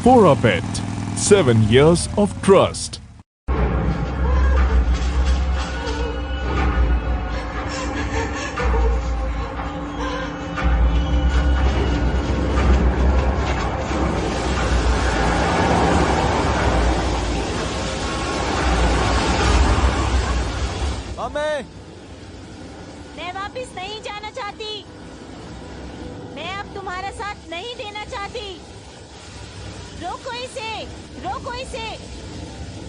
For a pet, 7 years of trust. मैं वापस नहीं जाना चाहती। मैं अब तुम्हारा साथ नहीं देना चाहती। रोको इसे, रोको इसे।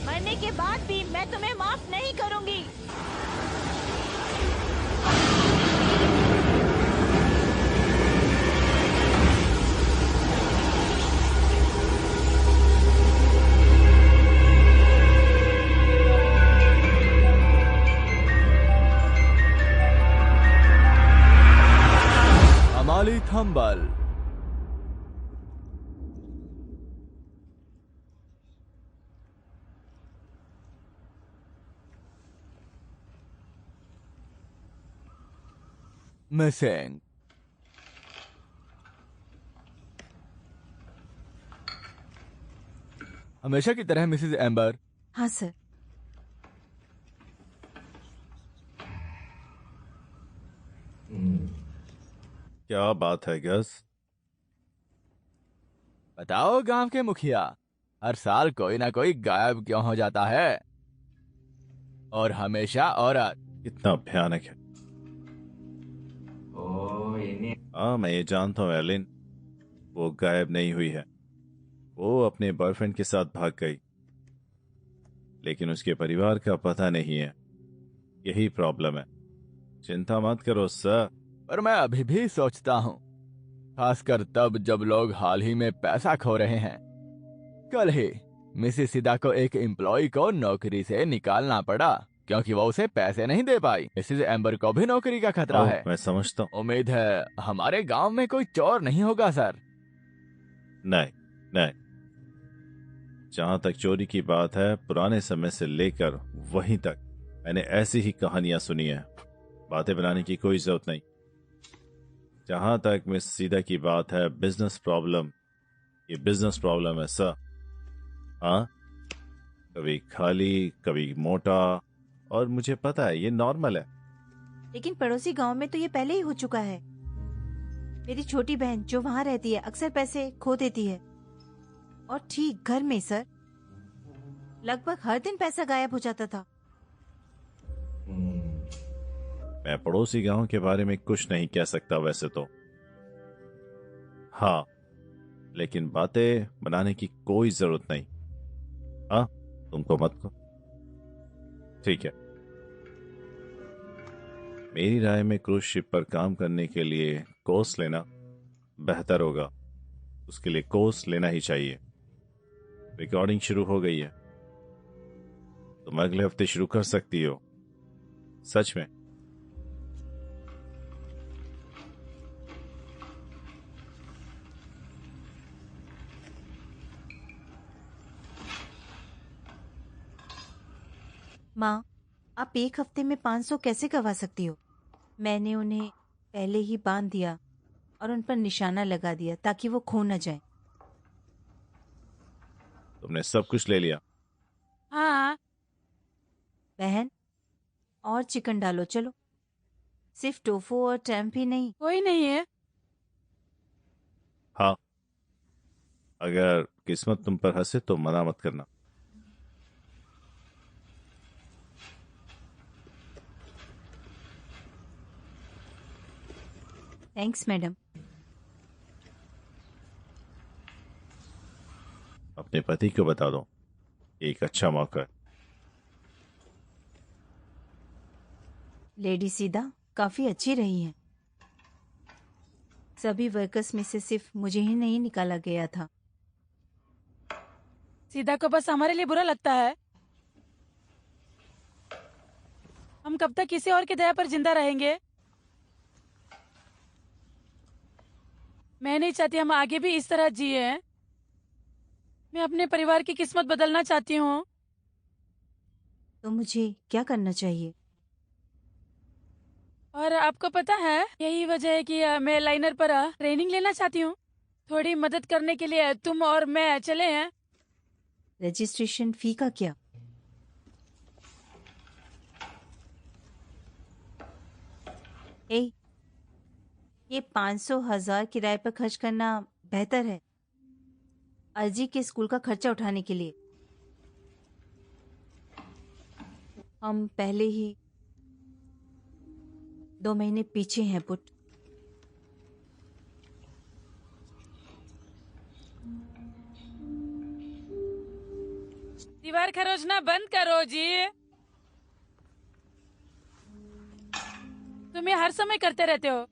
मरने के बाद भी मैं तुम्हें माफ नहीं करूंगी। अमाली थंबल। मिसिंग। हमेशा की तरह मिसेस एम्बर। हाँ सर। क्या बात है गस? बताओ गांव के मुखिया, हर साल कोई ना कोई गायब क्यों हो जाता है? और हमेशा औरत। कितना भयानक है। हाँ, मैं ये जानता हूँ एलिन, वो गायब नहीं हुई है। वो अपने बॉयफ्रेंड के साथ भाग गई, लेकिन उसके परिवार का पता नहीं है। यही प्रॉब्लम है। चिंता मत करो सर। पर मैं अभी भी सोचता हूँ, खासकर तब जब लोग हाल ही में पैसा खो रहे हैं। कल ही मिसेस सिदा को एक एम्प्लॉय को नौकरी से निकालना पड़ा क्योंकि वो उसे पैसे नहीं दे पाई। मिसेस एम्बर को भी नौकरी का खतरा है। मैं समझता हूँ। उम्मीद है हमारे गांव में कोई चोर नहीं होगा सर। नहीं नहीं, जहां तक चोरी की बात है, पुराने समय से लेकर वहीं तक मैंने ऐसी ही कहानियां सुनी है। बातें बनाने की कोई जरूरत नहीं। जहां तक मिस सीधा की बात है, बिजनेस प्रॉब्लम, ये बिजनेस प्रॉब्लम है सर। हाँ, कभी खाली कभी मोटा, और मुझे पता है ये नॉर्मल है। लेकिन पड़ोसी गांव में तो ये पहले ही हो चुका है। मेरी छोटी बहन जो वहाँ रहती है अक्सर पैसे खो देती है। और ठीक घर में सर, लगभग हर दिन पैसा गायब हो जाता था। मैं पड़ोसी गांव के बारे में कुछ नहीं कह सकता वैसे तो। हाँ, लेकिन बातें बनाने की कोई जरूरत नहीं। हाँ, तुमको मत को। ठीक है, मेरी राय में क्रूज शिप पर काम करने के लिए कोर्स लेना बेहतर होगा। उसके लिए कोर्स लेना ही चाहिए। रिकॉर्डिंग शुरू हो गई है, तुम अगले हफ्ते शुरू कर सकती हो। सच में। माँ, आप एक हफ्ते में 500 कैसे गवा सकती हो? मैंने उन्हें पहले ही बांध दिया और उन पर निशाना लगा दिया ताकि वो खो न जाए। तुमने सब कुछ ले लिया? हाँ। बहन, और चिकन डालो चलो। सिर्फ टोफू और टेम्पी नहीं। कोई नहीं है। हाँ, अगर किस्मत तुम पर हंसे तो मना मत करना। Thanks madam. अपने पति को बता दो, एक अच्छा मौका है। लेडी सीधा काफी अच्छी रही है। सभी वर्कर्स में से सिर्फ मुझे ही नहीं निकाला गया था। सीधा को बस हमारे लिए बुरा लगता है। हम कब तक किसी और की दया पर जिंदा रहेंगे? मैं नहीं चाहती हम आगे भी इस तरह जिए। मैं अपने परिवार की किस्मत बदलना चाहती हूँ। तो मुझे क्या करना चाहिए? और आपको पता है, यही वजह है कि मैं लाइनर पर ट्रेनिंग लेना चाहती हूँ। थोड़ी मदद करने के लिए तुम और मैं चले हैं। रजिस्ट्रेशन फी का क्या? ए, ये 500,000 किराए पर खर्च करना बेहतर है अर्जी के स्कूल का खर्चा उठाने के लिए। हम पहले ही 2 महीने पीछे हैं पुट। दीवार खरोचना बंद करो जी। तुम ये हर समय करते रहते हो।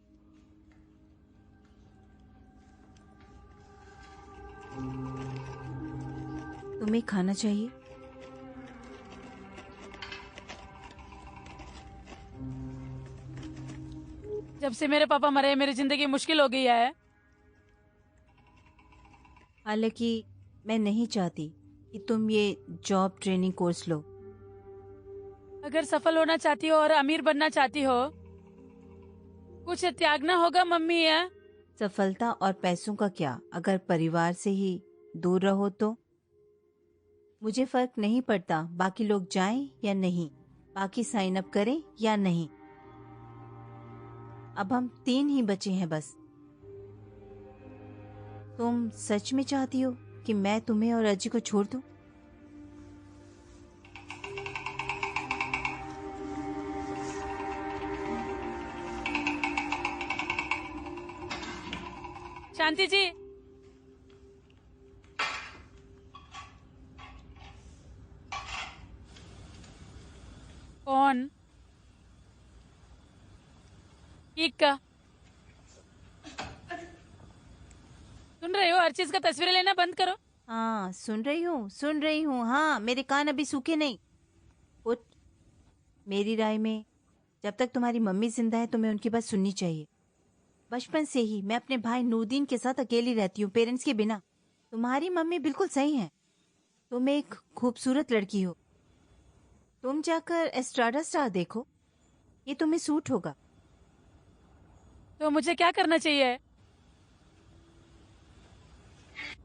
तुम्हें खाना चाहिए? जब से मेरे पापा मरे मेरी जिंदगी मुश्किल हो गई है। हालांकि मैं नहीं चाहती कि तुम ये जॉब ट्रेनिंग कोर्स लो। अगर सफल होना चाहती हो और अमीर बनना चाहती हो, कुछ त्यागना होगा मम्मी है। सफलता और पैसों का क्या, अगर परिवार से ही दूर रहो तो? मुझे फर्क नहीं पड़ता बाकी लोग जाएं या नहीं, बाकी साइन अप करें या नहीं। अब हम 3 ही बचे हैं बस। तुम सच में चाहती हो कि मैं तुम्हें और अजी को छोड़ दूं? शांति जी, कौन? केक का सुन रहे हो? हर चीज का तस्वीरें लेना बंद करो। हाँ सुन रही हूँ। हाँ, मेरे कान अभी सूखे नहीं। पुट, मेरी राय में जब तक तुम्हारी मम्मी जिंदा है तुम्हें उनकी बात सुननी चाहिए। बचपन से ही मैं अपने भाई नूरदीन के साथ अकेली रहती हूँ, पेरेंट्स के बिना। तुम्हारी मम्मी बिल्कुल सही है। तुम एक खूबसूरत लड़की हो। तुम जाकर एस्ट्राडा स्टार देखो, ये तुम्हें सूट होगा। तो मुझे क्या करना चाहिए?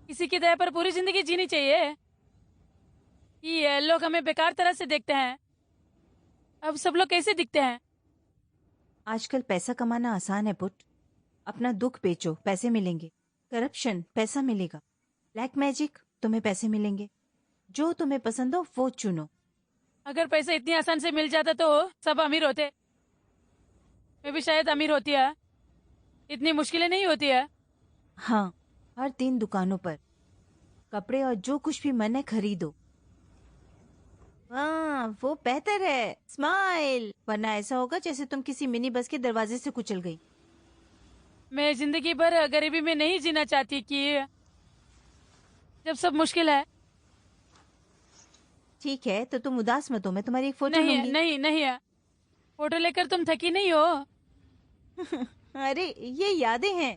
किसी की दया पर पूरी जिंदगी जीनी चाहिए? ये लोग हमें बेकार तरह से देखते हैं। अब सब लोग कैसे दिखते हैं? आजकल पैसा कमाना आसान है पुट। अपना दुख बेचो, पैसे मिलेंगे। करप्शन, पैसा मिलेगा। ब्लैक मैजिक, तुम्हें पैसे मिलेंगे। जो तुम्हें पसंद हो वो चुनो। अगर पैसा इतनी आसान से मिल जाता तो सब अमीर होते। मैं भी शायद अमीर होती है। इतनी मुश्किलें नहीं होती है। हाँ, हर 3 दुकानों पर कपड़े और जो कुछ भी मन है खरीदो। हाँ, वो बेहतर है। स्माइल, वरना ऐसा होगा जैसे तुम किसी मिनी बस के दरवाजे से कुचल गई। मैं जिंदगी भर गरीबी में नहीं जीना चाहती कि जब सब मुश्किल है। ठीक है, तो तुम उदास मत हो, मैं तुम्हारी एक फोटो नहीं है, लूंगी। नहीं नहीं है। फोटो लेकर तुम थकी नहीं हो? अरे ये यादें हैं।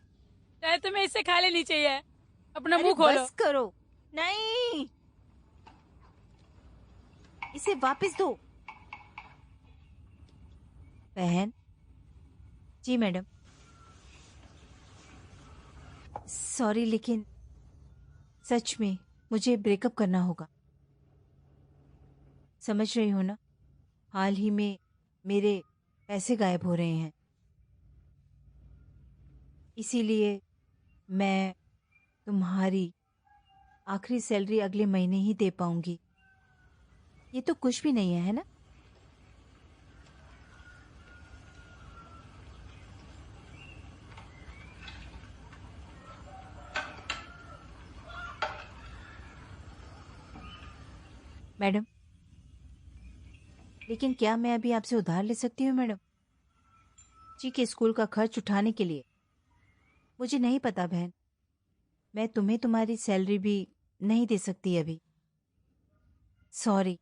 चाहे तुम्हें इससे खा लेनी चाहिए। अपना अरे मुंह खोलो। बस करो। नहीं, इसे वापस दो। बहन जी, मैडम सॉरी, लेकिन सच में मुझे ब्रेकअप करना होगा। समझ रही हो ना, हाल ही में मेरे पैसे गायब हो रहे हैं, इसीलिए मैं तुम्हारी आखिरी सैलरी अगले महीने ही दे पाऊंगी। ये तो कुछ भी नहीं है ना? मैडम, लेकिन क्या मैं अभी आपसे उधार ले सकती हूँ मैडम? जी के स्कूल का खर्च उठाने के लिए। मुझे नहीं पता बहन, मैं तुम्हें तुम्हारी सैलरी भी नहीं दे सकती अभी। सॉरी।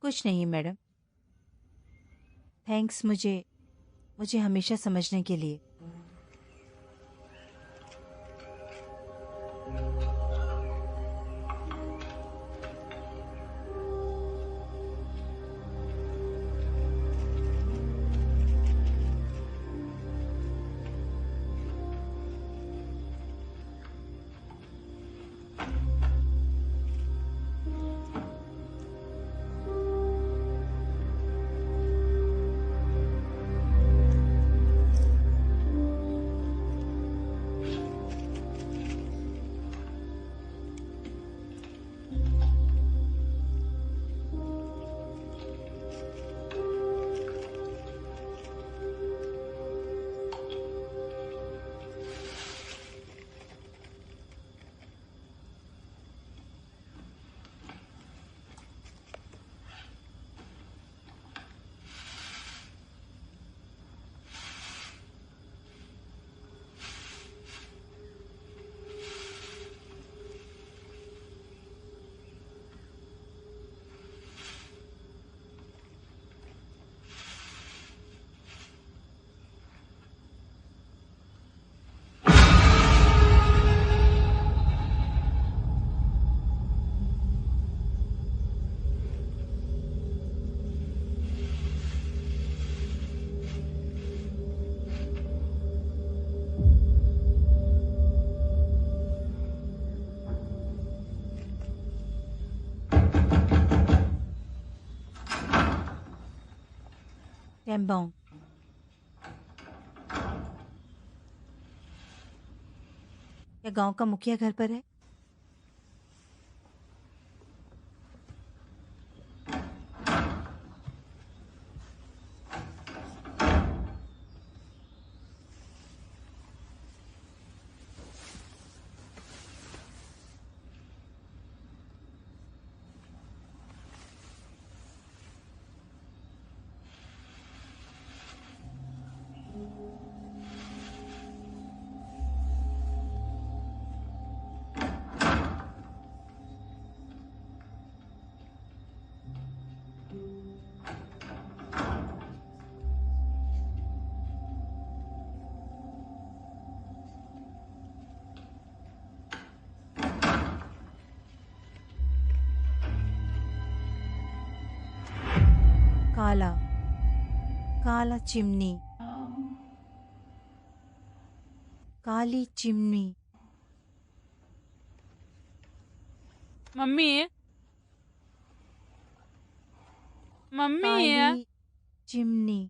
कुछ नहीं मैडम, थैंक्स मुझे हमेशा समझने के लिए। टेम्बांग। क्या गांव का मुखिया घर पर है? काला काला चिमनी, काली चिमनी। मम्मी मम्मी काली चिमनी।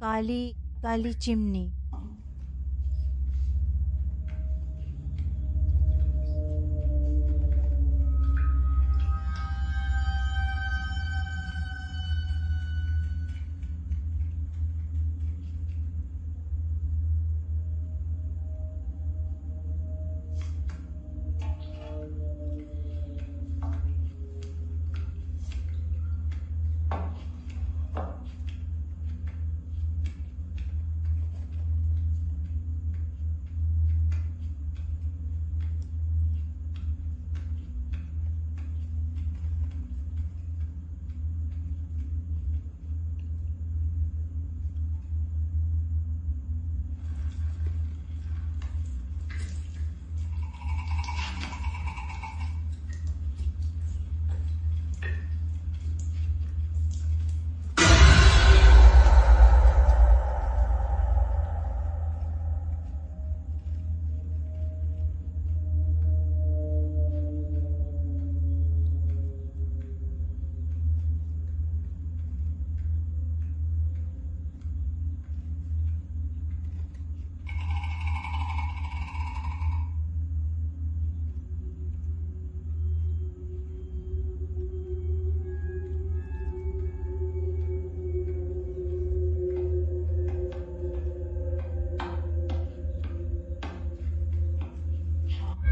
काली काली चिमनी।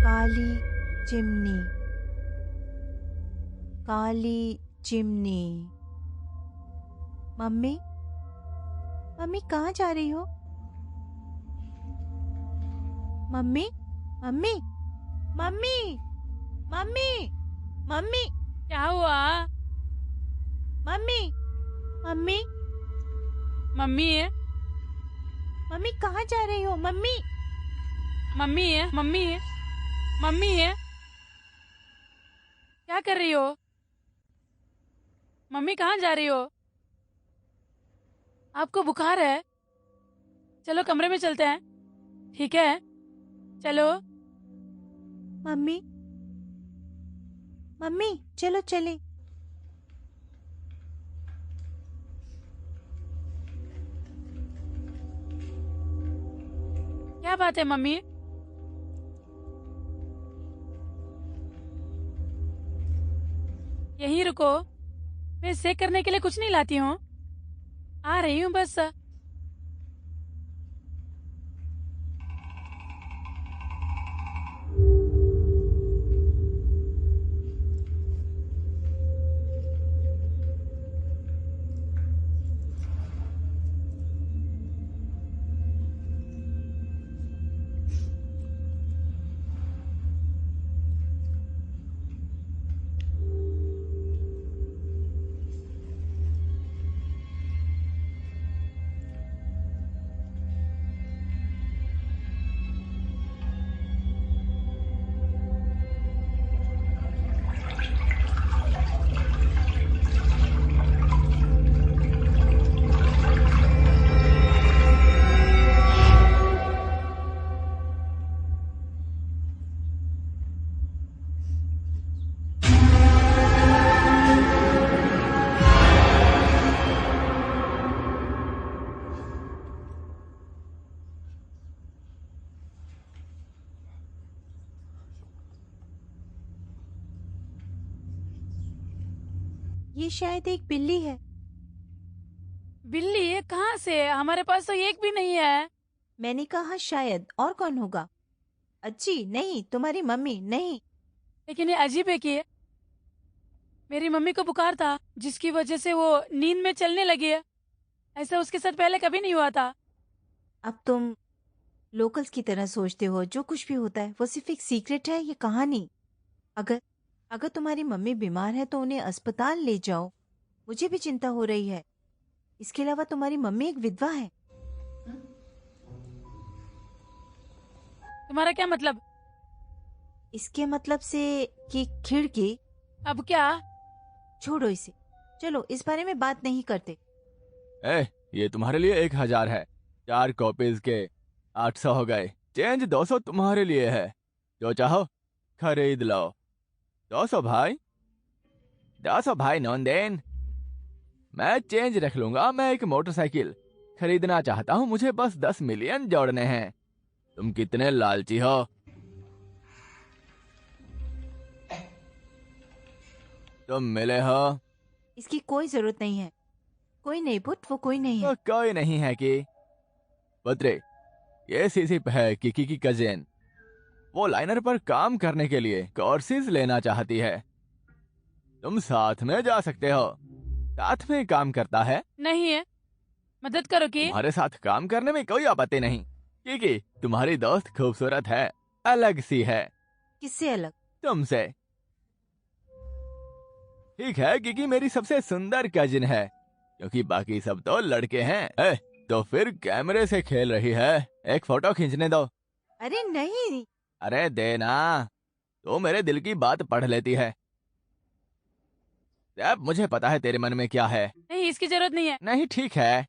काली चिमनी, काली चिमनी। मम्मी मम्मी कहाँ जा रही हो? Mummy mummy mummy mummy mummy क्या हुआ? मम्मी मम्मी मम्मी मम्मी कहाँ जा रही हो? मम्मी मम्मी मम्मी मम्मी क्या कर रही हो? मम्मी कहाँ जा रही हो? आपको बुखार है? चलो कमरे में चलते हैं, ठीक है? चलो। मम्मी मम्मी चलो चले। क्या बात है मम्मी? यहीं रुको, मैं सेक करने के लिए कुछ नहीं लाती हूँ, आ रही हूँ बस। ये शायद एक बिल्ली है। बिल्ली? कहाँ से? हमारे पास तो एक भी नहीं है। मैंने कहा शायद, और कौन होगा? अच्छी नहीं, तुम्हारी मम्मी नहीं। लेकिन ये अजीब है कि मेरी मम्मी को बुखार था जिसकी वजह से वो नींद में चलने लगी है। ऐसा उसके साथ पहले कभी नहीं हुआ था। अब तुम लोकल्स की तरह सोचते हो, जो कुछ भी होता है वो सिर्फ एक सीक्रेट है, ये कहानी। अगर अगर तुम्हारी मम्मी बीमार है तो उन्हें अस्पताल ले जाओ। मुझे भी चिंता हो रही है। इसके अलावा तुम्हारी मम्मी एक विधवा है। तुम्हारा क्या मतलब? इसके मतलब से कि खिड़की। अब क्या? छोड़ो इसे, चलो इस बारे में बात नहीं करते। ये तुम्हारे लिए 1000 है। 4 कॉपीज के 800 हो गए। चेंज 200 तुम्हारे लिए है। जो चाहो खरीद लो। 200 भाई, 200 भाई नॉन। मैं चेंज रख लूंगा। मैं एक मोटरसाइकिल खरीदना चाहता हूँ। मुझे बस 10 मिलियन जोड़ने हैं। तुम कितने लालची हो। तुम मिले हो। इसकी कोई जरूरत नहीं है। कोई नहीं पुट, वो कोई नहीं है। तो कोई नहीं है कि पुत्री, ये सीसीप है किकी की कजिन। वो लाइनर पर काम करने के लिए कोर्सेज लेना चाहती है। तुम साथ में जा सकते हो। साथ में काम करता है। नहीं है, मदद करो कि। तुम्हारे साथ काम करने में कोई आपत्ति नहीं, क्योंकि तुम्हारी दोस्त खूबसूरत है, अलग सी है किससे अलग? तुमसे। ठीक है, क्योंकि मेरी सबसे सुंदर कजिन है, क्योंकि बाकी सब तो लड़के हैं। तो फिर कैमरे से खेल रही है। एक फोटो खींचने दो। अरे नहीं। अरे देना। तो मेरे दिल की बात पढ़ लेती है। अब मुझे पता है तेरे मन में क्या है। नहीं, इसकी जरूरत नहीं है। नहीं, ठीक है,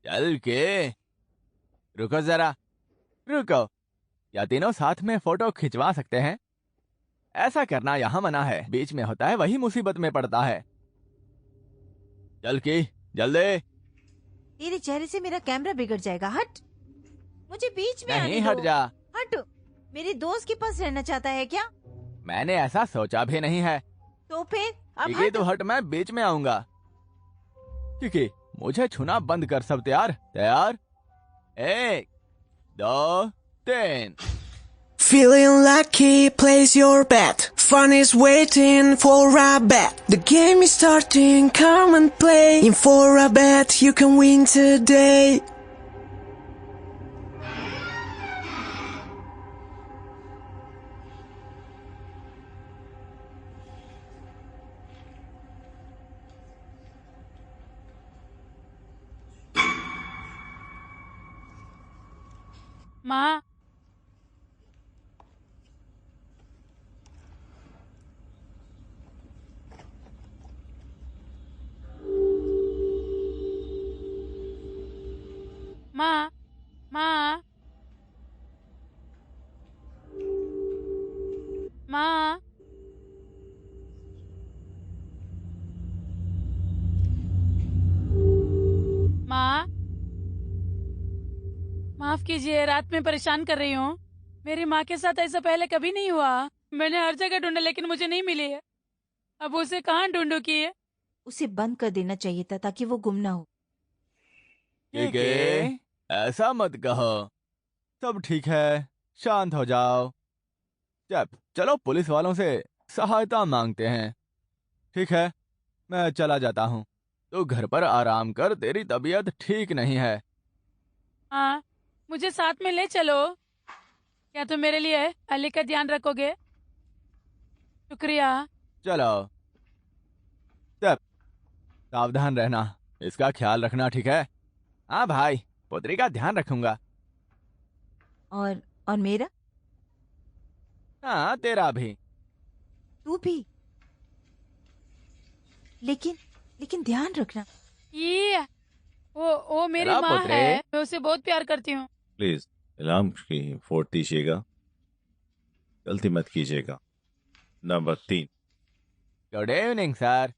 चल के। रुको जरा, रुको। या तीनों साथ में फोटो खिंचवा सकते हैं? ऐसा करना यहाँ मना है। बीच में होता है वही मुसीबत में पड़ता है। चल की, जल्दी। तेरे चेहरे से मेरा कैमरा बिगड़ जाएगा। हट, मुझे बीच में आने नहीं, दो। हट जा। हट। मेरे दोस्त के पास रहना चाहता है क्या? मैंने ऐसा सोचा भी नहीं है। तो फिर अब ठीक है, हट। तो हट, मैं बीच में आऊंगा। क्योंकि मुझे छूना बंद कर। सब तैयार? तैयार, 1 2 3। Feeling lucky, place your bet. Fun is waiting for a bet. The game is starting, come and play. In for a bet, you can win today. माँ, माँ, माँ, माँ। माँ, माफ कीजिए, रात में परेशान कर रही हूँ। मेरी माँ के साथ ऐसा पहले कभी नहीं हुआ। मैंने हर जगह ढूंढा लेकिन मुझे नहीं मिली है। अब उसे कहाँ ढूंढूं कि? उसे बंद कर देना चाहिए था ताकि वो गुम ना हो। ठीक है, ऐसा मत कहो। सब ठीक है, शांत हो जाओ। चलो पुलिस वालों से सहायता मांगते हैं। ठीक है, मैं चला जाता हूँ। तो घर पर आराम कर, तेरी तबीयत ठीक नहीं है। हाँ, मुझे साथ में ले चलो। क्या तुम मेरे लिए अली का ध्यान रखोगे? शुक्रिया। चलो, सावधान रहना, इसका ख्याल रखना, ठीक है? हाँ भाई, पुत्री का ध्यान रखूंगा। और मेरा? हाँ, तेरा भी। तू भी। लेकिन ध्यान रखना। ये वो मेरी चला माँ पुत्रे। है। मैं उसे बहुत प्यार करती हूँ। प्लीज अलार्म की फोड़ दीजिएगा। गलती मत कीजिएगा। नंबर 3। Good evening sir.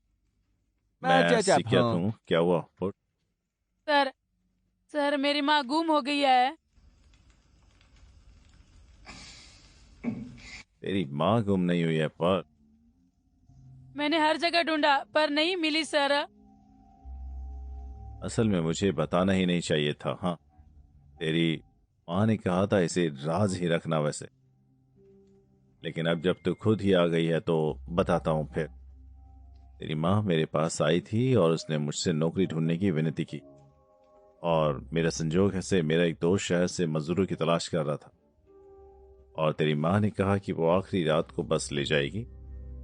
मैं मैं चेचप क्या हूँ। हूँ? क्या हुआ? फोड़। सर, मेरी माँ गुम हो गई है। तेरी माँ गुम नहीं हुई है, पर मैंने हर जगह ढूंढा पर नहीं मिली सर। असल में मुझे बताना ही नहीं चाहिए था। हाँ, तेरी माँ ने कहा था इसे राज ही रखना वैसे, लेकिन अब जब तू खुद ही आ गई है तो बताता हूँ फिर। तेरी माँ मेरे पास आई थी और उसने मुझसे नौकरी ढूंढने की विनती की, और मेरा संजोग है से मेरा एक दोस्त शहर से मजदूरों की तलाश कर रहा था, और तेरी माँ ने कहा कि वो आखिरी रात को बस ले जाएगी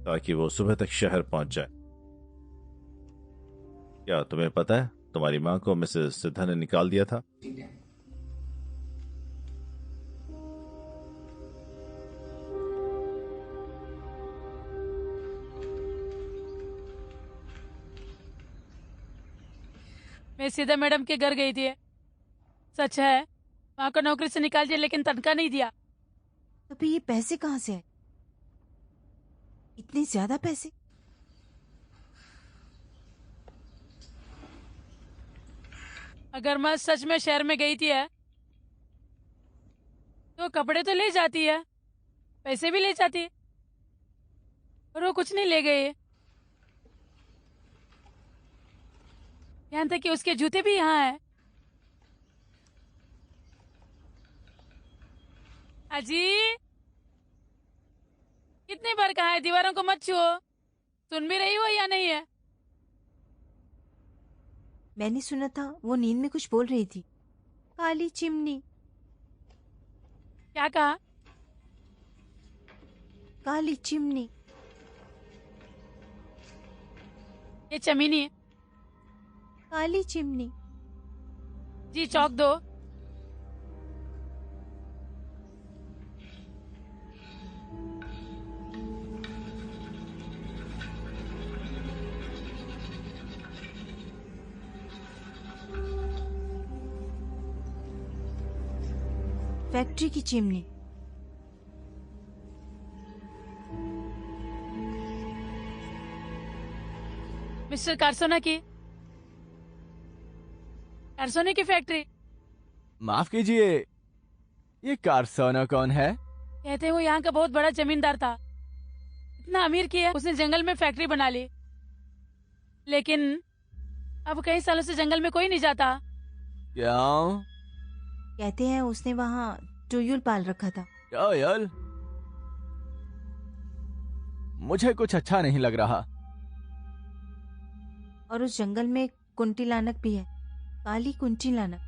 ताकि वो सुबह तक शहर पहुंच जाए। क्या तुम्हें पता है तुम्हारी माँ को मिसेस सिद्धा ने निकाल दिया था? मैं सीधा मैडम के घर गई थी। सच है, माँ को नौकरी से निकाल दिया लेकिन तनख्वाह नहीं दिया। तो फिर ये पैसे कहाँ से आए? इतने ज्यादा पैसे? अगर मैं सच में शहर में गई थी है तो कपड़े तो ले जाती है, पैसे भी ले जाती है, और वो कुछ नहीं ले गए। यहाँ तक कि उसके जूते भी यहाँ है। अजी, कितनी बार कहा है दीवारों को मत छुओ, सुन भी रही हो या नहीं है? मैंने सुना था वो नींद में कुछ बोल रही थी। काली चिमनी। क्या कहा? काली चिमनी। ये चमीनी है। काली चिमनी। जी, चौक दो। फैक्ट्री की चिमनी। मिस्टर कारसोना की फैक्ट्री। माफ कीजिए, ये कारसोना कौन है? कहते हैं वो यहाँ का बहुत बड़ा जमींदार था। इतना अमीर किया उसने जंगल में फैक्ट्री बना ली, लेकिन अब कई सालों से जंगल में कोई नहीं जाता। क्यों? कहते हैं उसने वहाँ टुयुल पाल रखा था। टुयुल? मुझे कुछ अच्छा नहीं लग रहा। और उस जंगल में कुंटी लानक भी है, काली कुंटी लानक।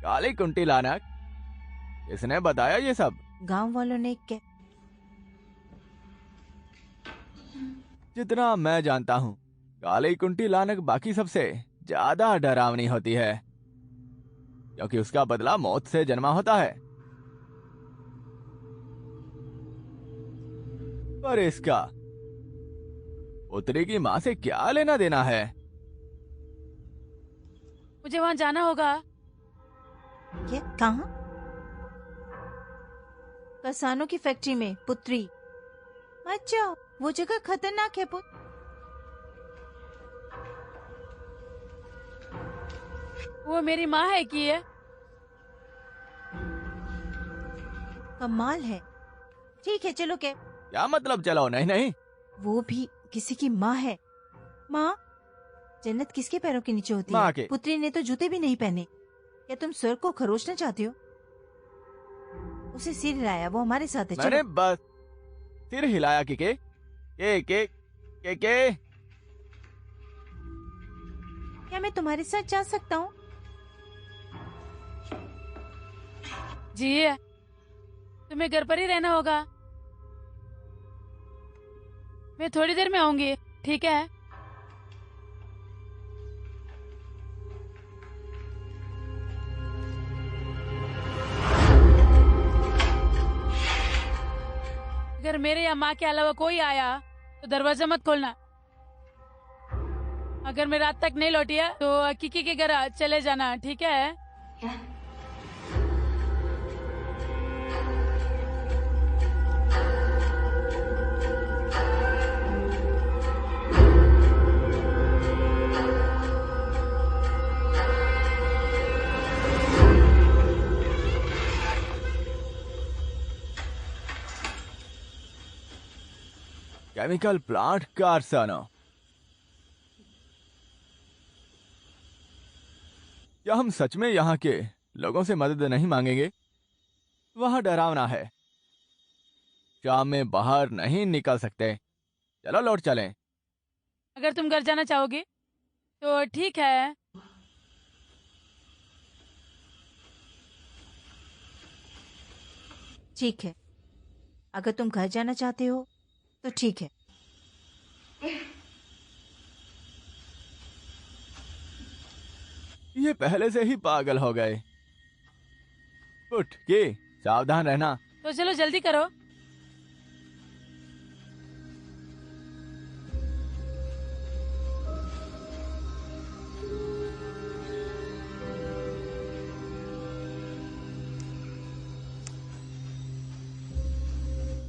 काली कुंटी लानक? किसने बताया ये सब? गांव वालों ने जितना मैं जानता हूँ, काली कुंटी लानक बाकी सबसे ज्यादा डरावनी होती है, क्योंकि उसका बदला मौत से जन्मा होता है। पर इसका पुत्री की माँ से क्या लेना देना है? मुझे वहाँ जाना होगा। क्या? कहाँ? किसानों की फैक्ट्री में पुत्री। अच्छा, वो जगह खतरनाक है पुत्र। वो मेरी माँ है कि है? कमाल है। ठीक है, चलो। क्या मतलब चलो? नहीं नहीं, वो भी किसी की माँ है। माँ? जन्नत किसके पैरों के नीचे होती माँ है? के। पुत्री ने तो जूते भी नहीं पहने। क्या तुम सर को खरोचना चाहते हो? उसे सिर हिलाया, वो हमारे साथ है। मैंने चलो। बस सिर हिलाया कि के क्या मैं तुम्हारे साथ जा सकता हूँ? जी, तुम्हें घर पर ही रहना होगा। मैं थोड़ी देर में आऊंगी, ठीक है? अगर मेरे या माँ के अलावा कोई आया तो दरवाजा मत खोलना। अगर मैं रात तक नहीं लौटी है तो किकी के घर चले जाना, ठीक है? केमिकल प्लांट कारसानो। क्या हम सच में यहाँ के लोगों से मदद नहीं मांगेंगे? वहाँ डरावना है, शाम में बाहर नहीं निकल सकते। चलो लौट चलें। अगर तुम घर जाना चाहोगे तो ठीक है। ठीक है, अगर तुम घर जाना चाहते हो तो ठीक है। ये पहले से ही पागल हो गए। उठ के सावधान रहना। तो चलो जल्दी करो।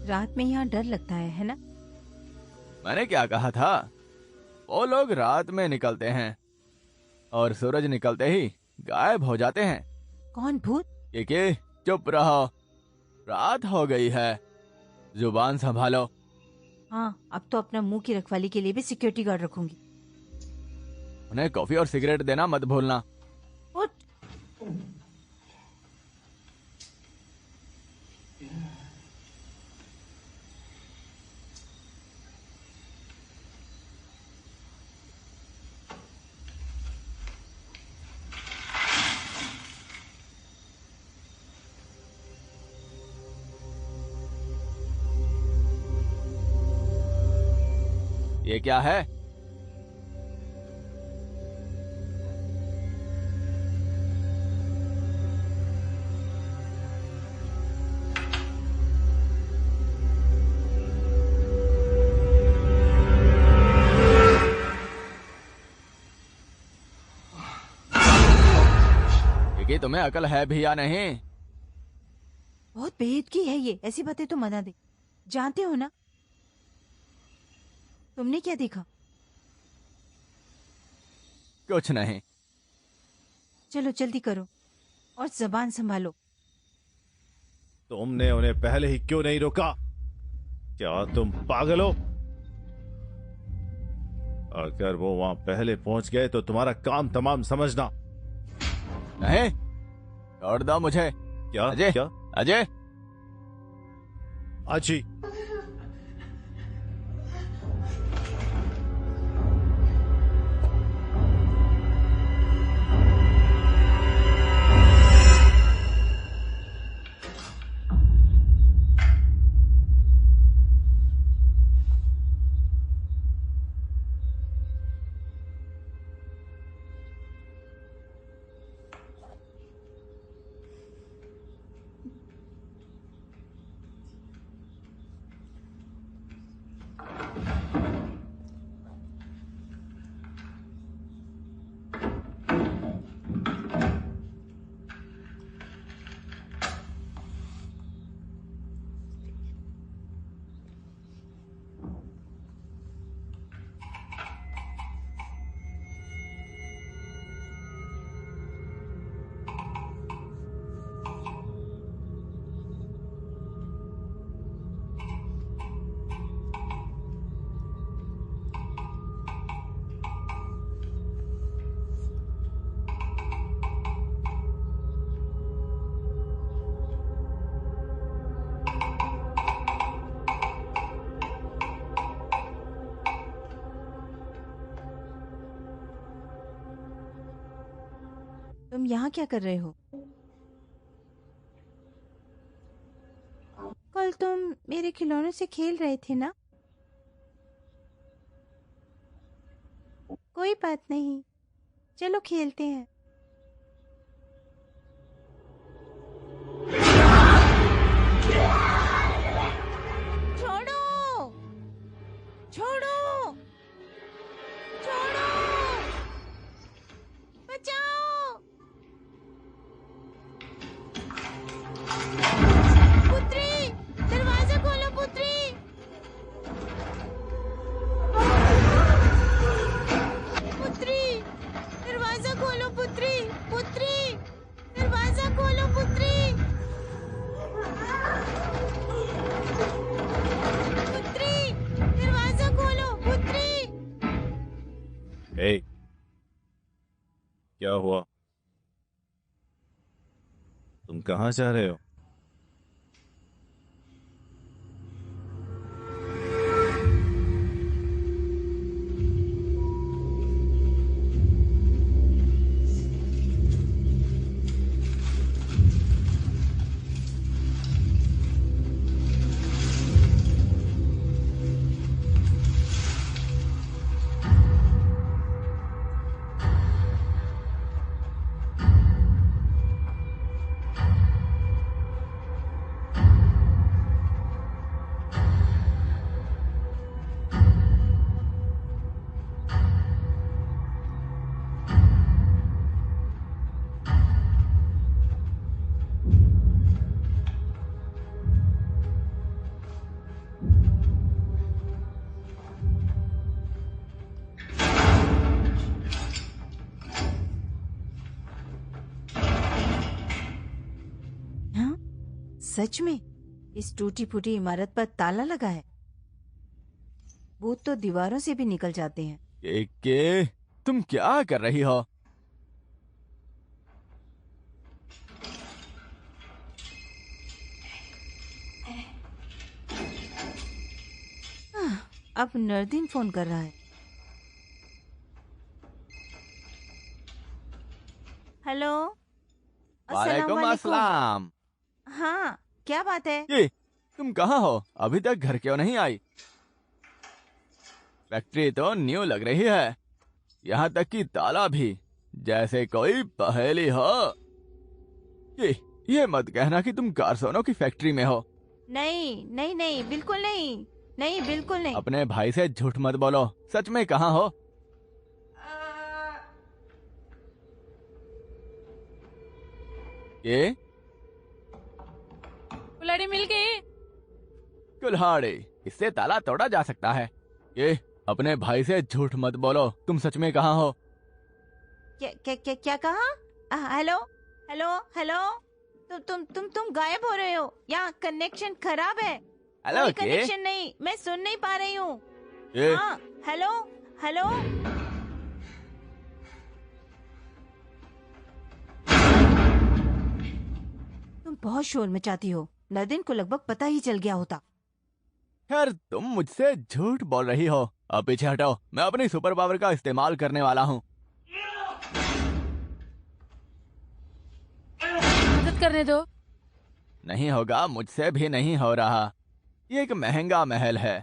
रात में यहाँ डर लगता है ना? मैंने क्या कहा था? वो लोग रात में निकलते हैं और सूरज निकलते ही गायब हो जाते हैं। कौन भूत? के चुप रहो, रात हो गई है, जुबान संभालो। हाँ, अब तो अपना मुंह की रखवाली के लिए भी सिक्योरिटी गार्ड रखूंगी। उन्हें कॉफी और सिगरेट देना मत भूलना। उठ। ये क्या है? कि तुम्हें अकल है भी या नहीं? बहुत बेइज्जती है ये, ऐसी बातें तो मना दे। जानते हो ना? तुमने क्या देखा? कुछ नहीं। चलो जल्दी करो और जबान संभालो। तुमने उन्हें पहले ही क्यों नहीं रोका? क्या तुम पागल हो? अगर वो वहां पहले पहुंच गए तो तुम्हारा काम तमाम समझना। नहीं, छोड़ दो मुझे। क्या? अजय, क्या? अजय, अजी, तुम यहाँ क्या कर रहे हो? कल तुम मेरे खिलौनों से खेल रहे थे ना? कोई बात नहीं, चलो खेलते हैं। छोड़ो, छोड़ो, छोड़ो, बचाओ। पुत्री, दरवाजा खोलो पुत्री। पुत्री, दरवाजा खोलो पुत्री। क्या हुआ? तुम कहाँ जा रहे हो? हाँ, सच में इस टूटी फूटी इमारत पर ताला लगा है। भूत तो दीवारों से भी निकल जाते हैं। के तुम क्या कर रही हो? अब नरदीन फोन कर रहा है। हेलो, अस्सलाम वालेकुम वालेकुम। अस्सलाम। हाँ, क्या बात है? ये तुम कहाँ हो? अभी तक घर क्यों नहीं आई? फैक्ट्री तो न्यू लग रही है, यहाँ तक कि ताला भी जैसे कोई पहेली हो। ये मत कहना कि तुम कारसोनों की फैक्ट्री में हो। नहीं नहीं नहीं, बिल्कुल नहीं, नहीं बिल्कुल नहीं। अपने भाई से झूठ मत बोलो, सच में कहाँ हो? ये कुल्हाड़ी मिल गई। कुल्हाड़ी, इससे ताला तोड़ा जा सकता है। ये अपने भाई से झूठ मत बोलो, तुम सच में कहाँ हो? क्या क्या क्या क्या कहा? हेलो हेलो हेलो, तुम गायब हो रहे हो। यहाँ कनेक्शन खराब है। हेलो कोई के? कनेक्शन नहीं, मैं सुन नहीं पा रही हूँ। ये हाँ, हेलो हेलो। तुम बहुत शोर मचाती हो। नदीन को लगभग पता ही चल गया होता। खैर, तुम मुझसे झूठ बोल रही हो। अब पीछे हटो, मैं अपनी सुपर पावर का इस्तेमाल करने वाला हूँ। मदद करने दो। नहीं होगा, मुझसे भी नहीं हो रहा। ये एक महंगा महल है।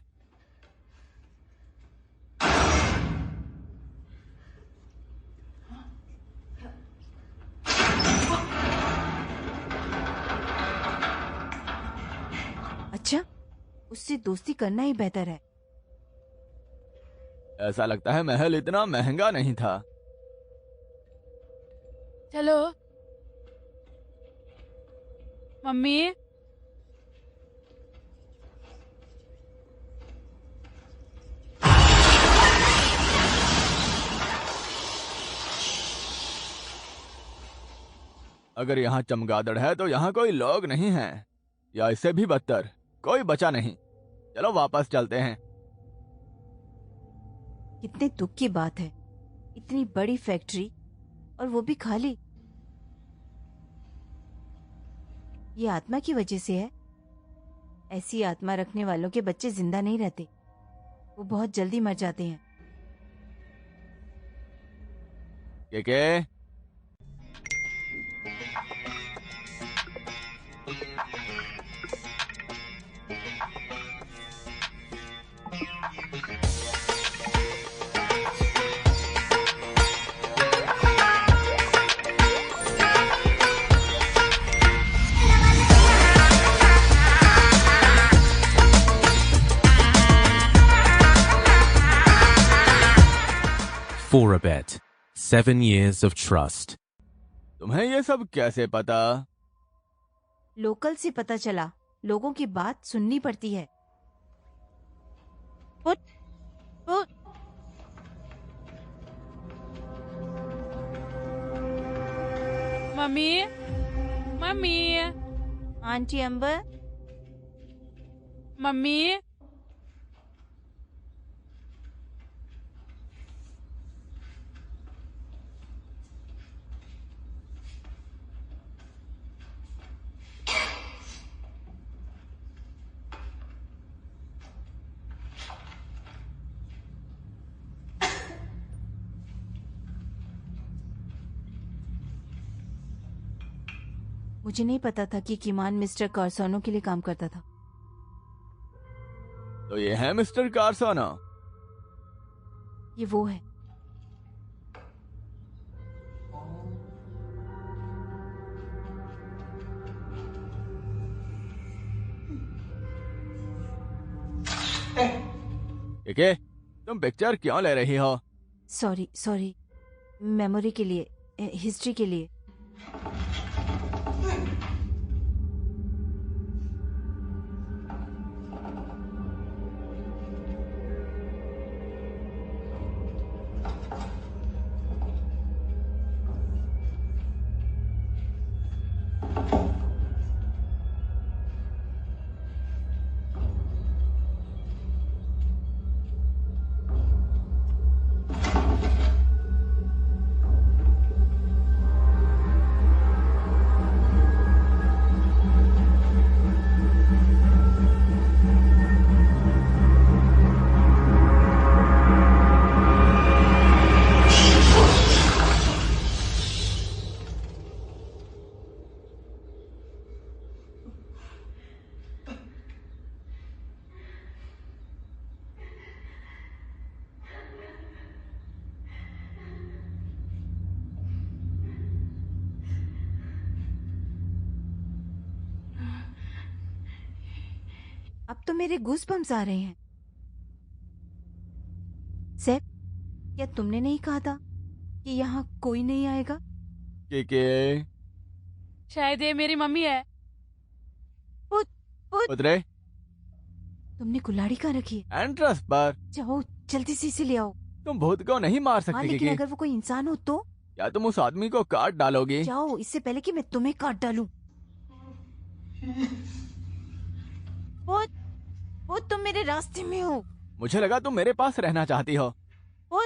अच्छा, उससे दोस्ती करना ही बेहतर है। ऐसा लगता है महल इतना महंगा नहीं था। चलो मम्मी। अगर यहाँ चमगादड़ है तो यहाँ कोई लोग नहीं हैं, या इससे भी बदतर कोई बचा नहीं। चलो वापस चलते हैं। कितने दुख की बात है, इतनी बड़ी फैक्ट्री और वो भी खाली। ये आत्मा की वजह से है। ऐसी आत्मा रखने वालों के बच्चे जिंदा नहीं रहते, वो बहुत जल्दी मर जाते हैं। के? For a bet. 7 years of trust. तुम्हें ये सब कैसे पता? लोकल से पता चला, लोगों की बात सुननी पड़ती है। पुट, पुट। Mummy mummy aunty Ambar, mummy. मुझे नहीं पता था कि किमान मिस्टर कार्सोनो के लिए काम करता था। तो ये है मिस्टर कार्सोनो। ये वो है। ठीक है, तुम पिक्चर क्यों ले रही हो? सॉरी, मेमोरी के लिए, हिस्ट्री के लिए। अब तो मेरे गूज़बम्स आ रहे हैं। सैफ, क्या तुमने नहीं कहा था कि यहाँ कोई नहीं आएगा? के शायद ये मेरी मम्मी है। उतरे तुमने कुल्हाड़ी कहाँ रखी है? एंट्रेंस पर। जाओ जल्दी से इसे ले आओ। तुम भूत को नहीं मार हाँ, सकती लेकिन किकी। अगर वो कोई इंसान हो तो? क्या तुम उस आदमी को काट डालोगी? जाओ, इससे पहले कि मैं तुम्हें काट डालूं। वो तुम मेरे रास्ते में हो। मुझे लगा तुम मेरे पास रहना चाहती हो। वो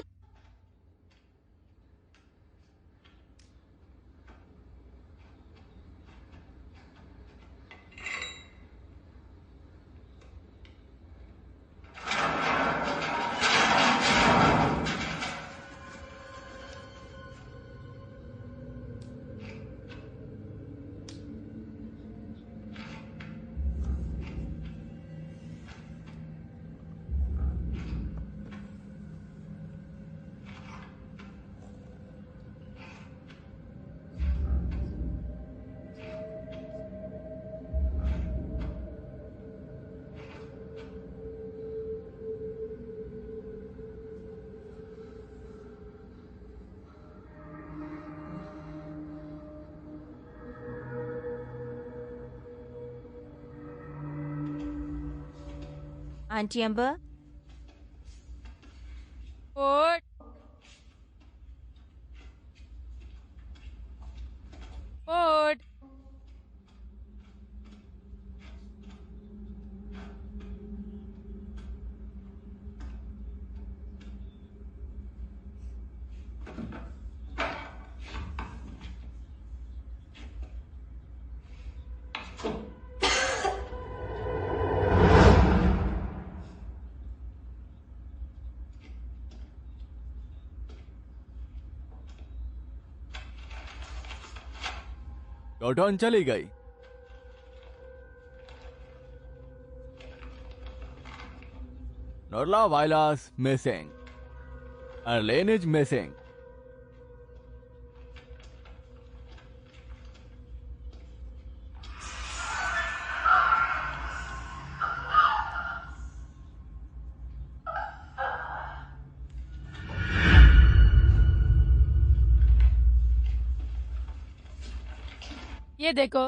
आंटी अंबर, ओट ओट टोटोन चली गई। नोरला वाइलास मिसिंग। Arlen is missing. ये देखो,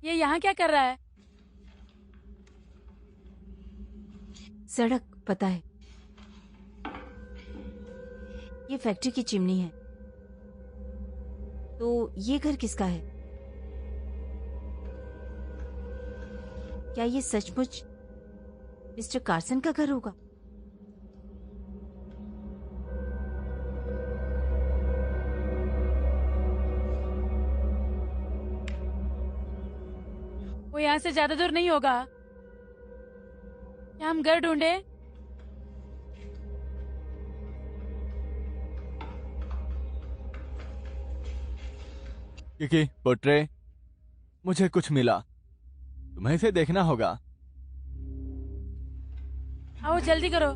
ये यहाँ क्या कर रहा है? सड़क पता है। ये फैक्ट्री की चिमनी है। तो ये घर किसका है? क्या ये सचमुच मिस्टर कार्सन का घर होगा? वो यहाँ से ज्यादा दूर नहीं होगा। क्या हम घर ढूंढे? किकी, पुट्रे, मुझे कुछ मिला। तुम्हें इसे देखना होगा। आओ जल्दी करो।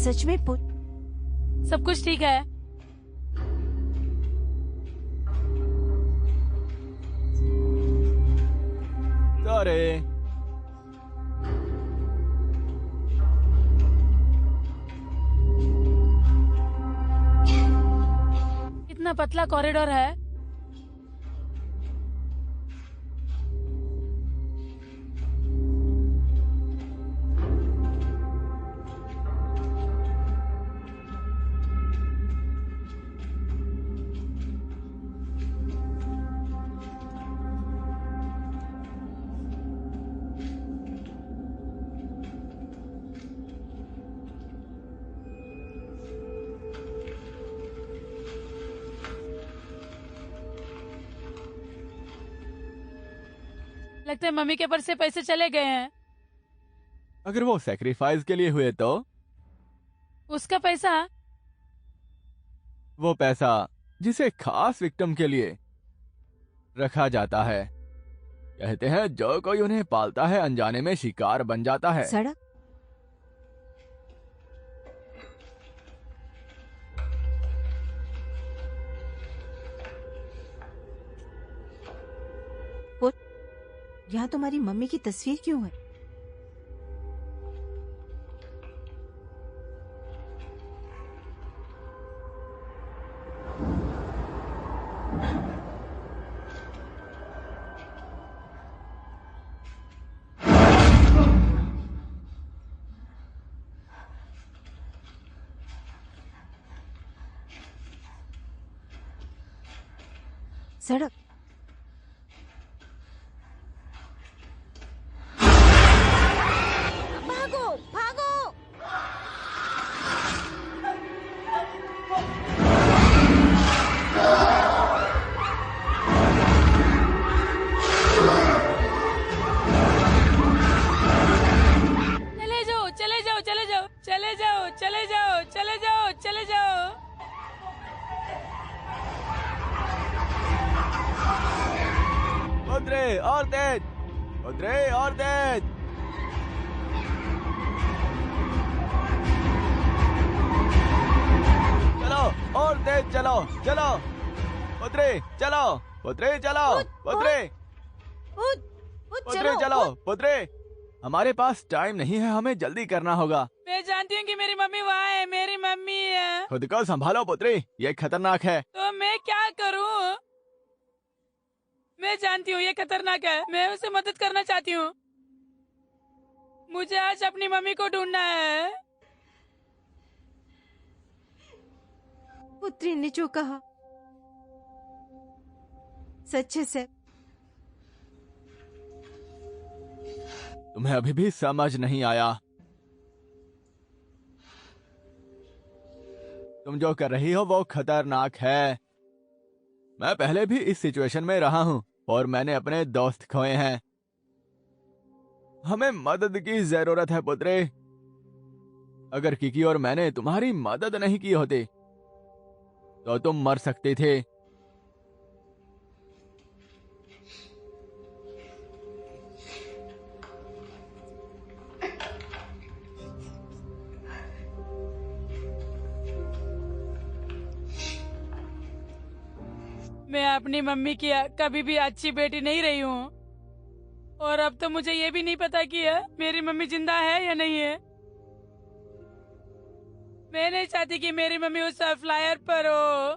सच में पुत? सब कुछ ठीक है। अरे इतना पतला कॉरिडोर है। लगता है मम्मी के पर्स से पैसे चले गए हैं। अगर वो सैक्रिफाइस के लिए हुए तो? उसका पैसा? वो पैसा जिसे खास विक्टिम के लिए रखा जाता है। कहते हैं जो कोई उन्हें पालता है अनजाने में शिकार बन जाता है। सड़क? पुत, यहाँ तुम्हारी मम्मी की तस्वीर क्यों है? सड़क? भागो भागो! चले जाओ चले जाओ चले जाओ चले जाओ चले जाओ चले जाओ चले जाओ। उतरे और तेज, उतरे और तेज। चलो और तेज चलो, चलो उतरे चलो, उतरे चलो, उतरे पुत, पुत उतरे चलो, उतरे। हमारे पास टाइम नहीं है, हमें जल्दी करना होगा। मैं जानती हूँ कि मेरी मम्मी वहाँ है, मेरी मम्मी है। खुद को संभालो पुत्री, ये खतरनाक है। तो मैं क्या करूँ? मैं जानती हूँ ये खतरनाक है। मैं उसे मदद करना चाहती हूँ। मुझे आज अपनी मम्मी को ढूंढना है। पुत्री ने जो कहा सच है सर। तुम्हें अभी भी समझ नहीं आया। तुम जो कर रही हो वो खतरनाक है। मैं पहले भी इस सिचुएशन में रहा हूं और मैंने अपने दोस्त खोए हैं। हमें मदद की जरूरत है पुत्रे। अगर किकी और मैंने तुम्हारी मदद नहीं की होती तो तुम मर सकते थे। मैं अपनी मम्मी की कभी भी अच्छी बेटी नहीं रही हूँ और अब तो मुझे ये भी नहीं पता कि मेरी मम्मी जिंदा है या नहीं है। मैं नहीं चाहती कि मेरी मम्मी उस फ्लायर पर हो।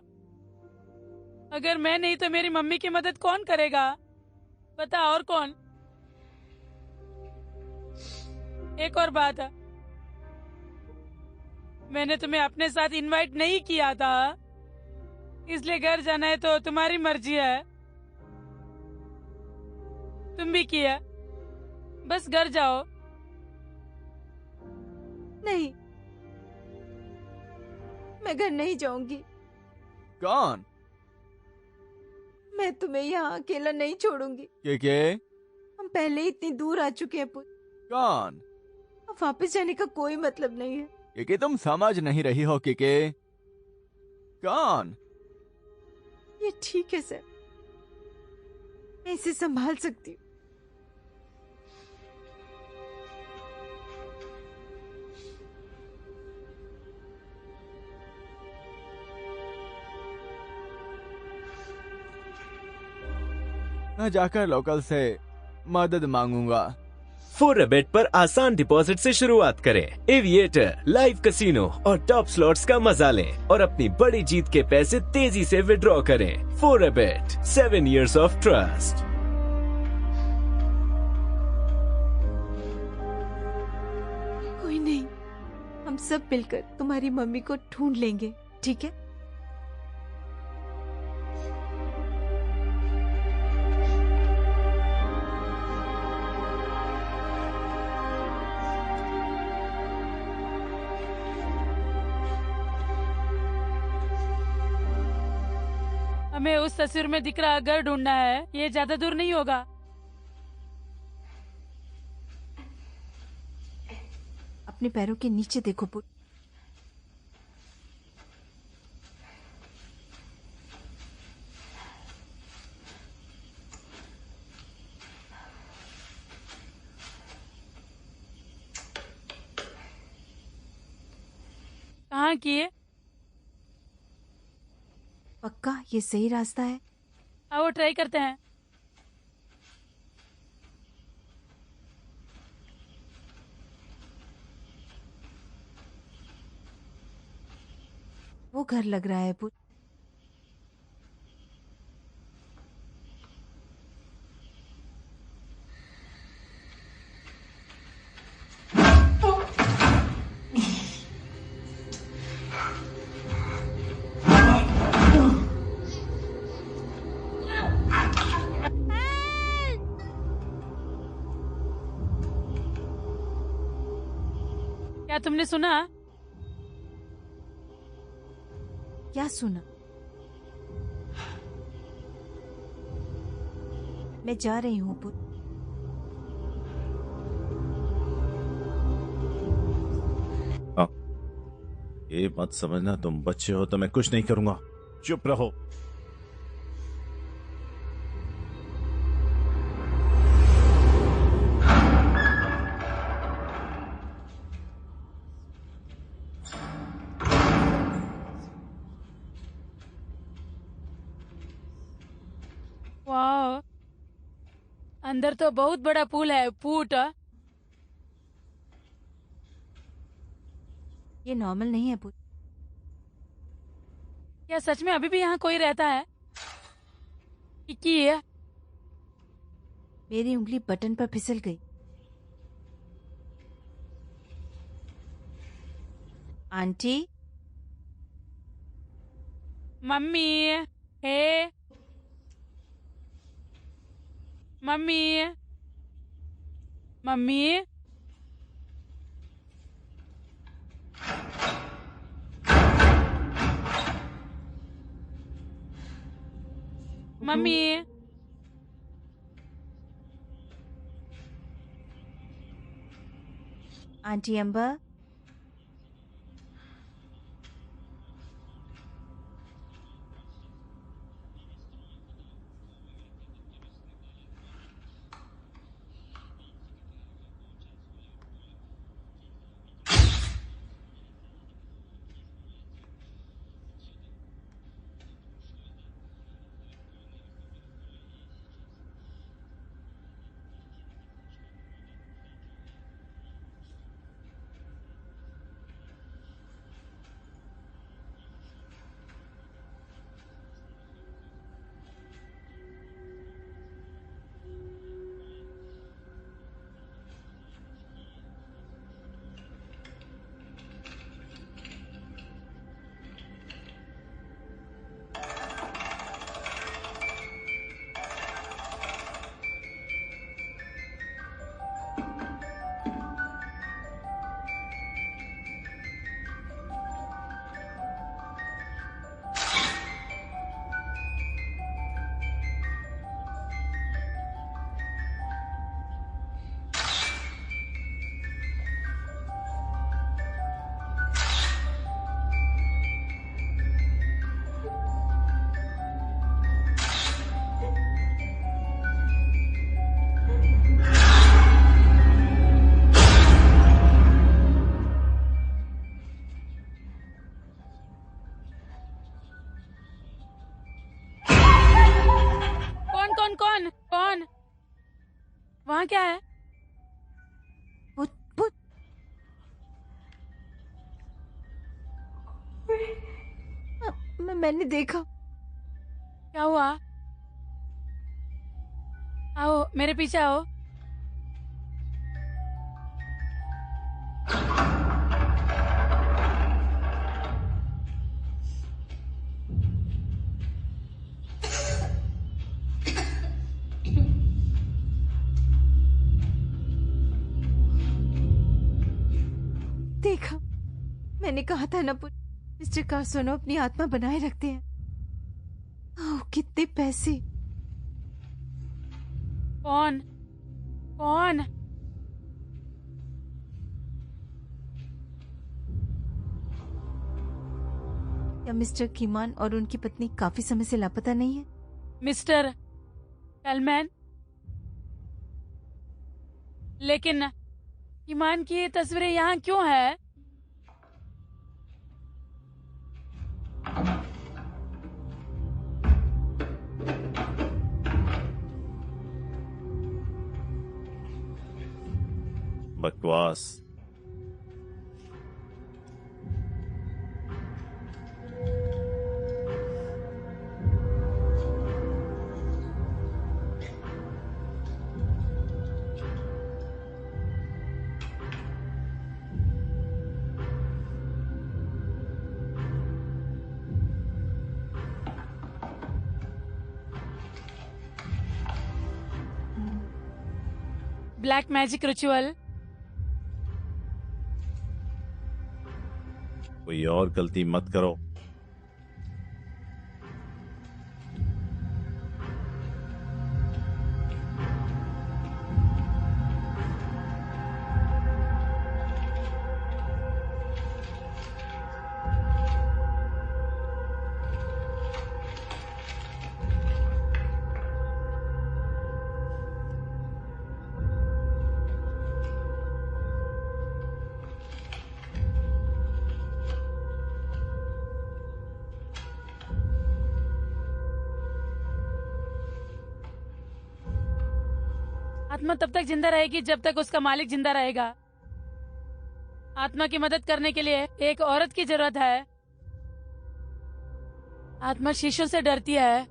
अगर मैं नहीं तो मेरी मम्मी की मदद कौन करेगा? बता और कौन? एक और बात है, मैंने तुम्हें अपने साथ इनवाइट नहीं किया था, इसलिए घर जाना है तो तुम्हारी मर्जी है। तुम भी किया, बस घर जाओ। नहीं, मैं घर नहीं जाऊंगी। कौन? मैं तुम्हें यहाँ अकेला नहीं छोड़ूंगी। के? हम पहले ही इतनी दूर आ चुके हैं पुत्र। कौन? अब वापस जाने का कोई मतलब नहीं है। के तुम समझ नहीं रही हो के? कौन? ये ठीक है सर, मैं इसे संभाल सकती हूँ। मैं जाकर लोकल से मदद मांगूंगा। फोरबेट पर आसान डिपॉजिट से शुरुआत करें। एविएटर, लाइव कैसीनो और टॉप स्लॉट्स का मजा लें और अपनी बड़ी जीत के पैसे तेजी से विड्रॉ करें। फोरबेट, 7 years of trust। कोई नहीं, हम सब मिलकर तुम्हारी मम्मी को ढूंढ लेंगे, ठीक है? हमें उस तस्वीर में दिख रहा घर ढूंढना है। ये ज्यादा दूर नहीं होगा। अपने पैरों के नीचे देखो पुत्र। कहाँ किए? पक्का ये सही रास्ता है? आओ ट्राई करते हैं। वो घर लग रहा है पुत्र। क्या तुमने सुना? क्या सुना? मैं जा रही हूँ पुत्र। ये मत समझना तुम बच्चे हो तो मैं कुछ नहीं करूंगा। चुप रहो। वाह, अंदर तो बहुत बड़ा पूल है। फूट। ये नॉर्मल नहीं है पुत्र। क्या सच में अभी भी यहाँ कोई रहता है? ये मेरी उंगली बटन पर फिसल गई। आंटी, मम्मी, हे मम्मी, मम्मी, मम्मी, आंटी अंबर, क्या है? भूत भूत। मैंने देखा। क्या हुआ? आओ मेरे पीछे आओ। देखा, मैंने कहा था ना पुट, मिस्टर कार्सोनो अपनी आत्मा बनाए रखते हैं। ओह, कितने पैसे। कौन? कौन? क्या मिस्टर कीमान और उनकी पत्नी काफी समय से लापता नहीं है? मिस्टर कलमैन? लेकिन ईमान की ये तस्वीरें यहाँ क्यों है? बकवास। Black magic ritual. कोई और गलती मत करो। आत्मा तब तक जिंदा रहेगी जब तक उसका मालिक जिंदा रहेगा। आत्मा की मदद करने के लिए एक औरत की जरूरत है। आत्मा शीशों से डरती है।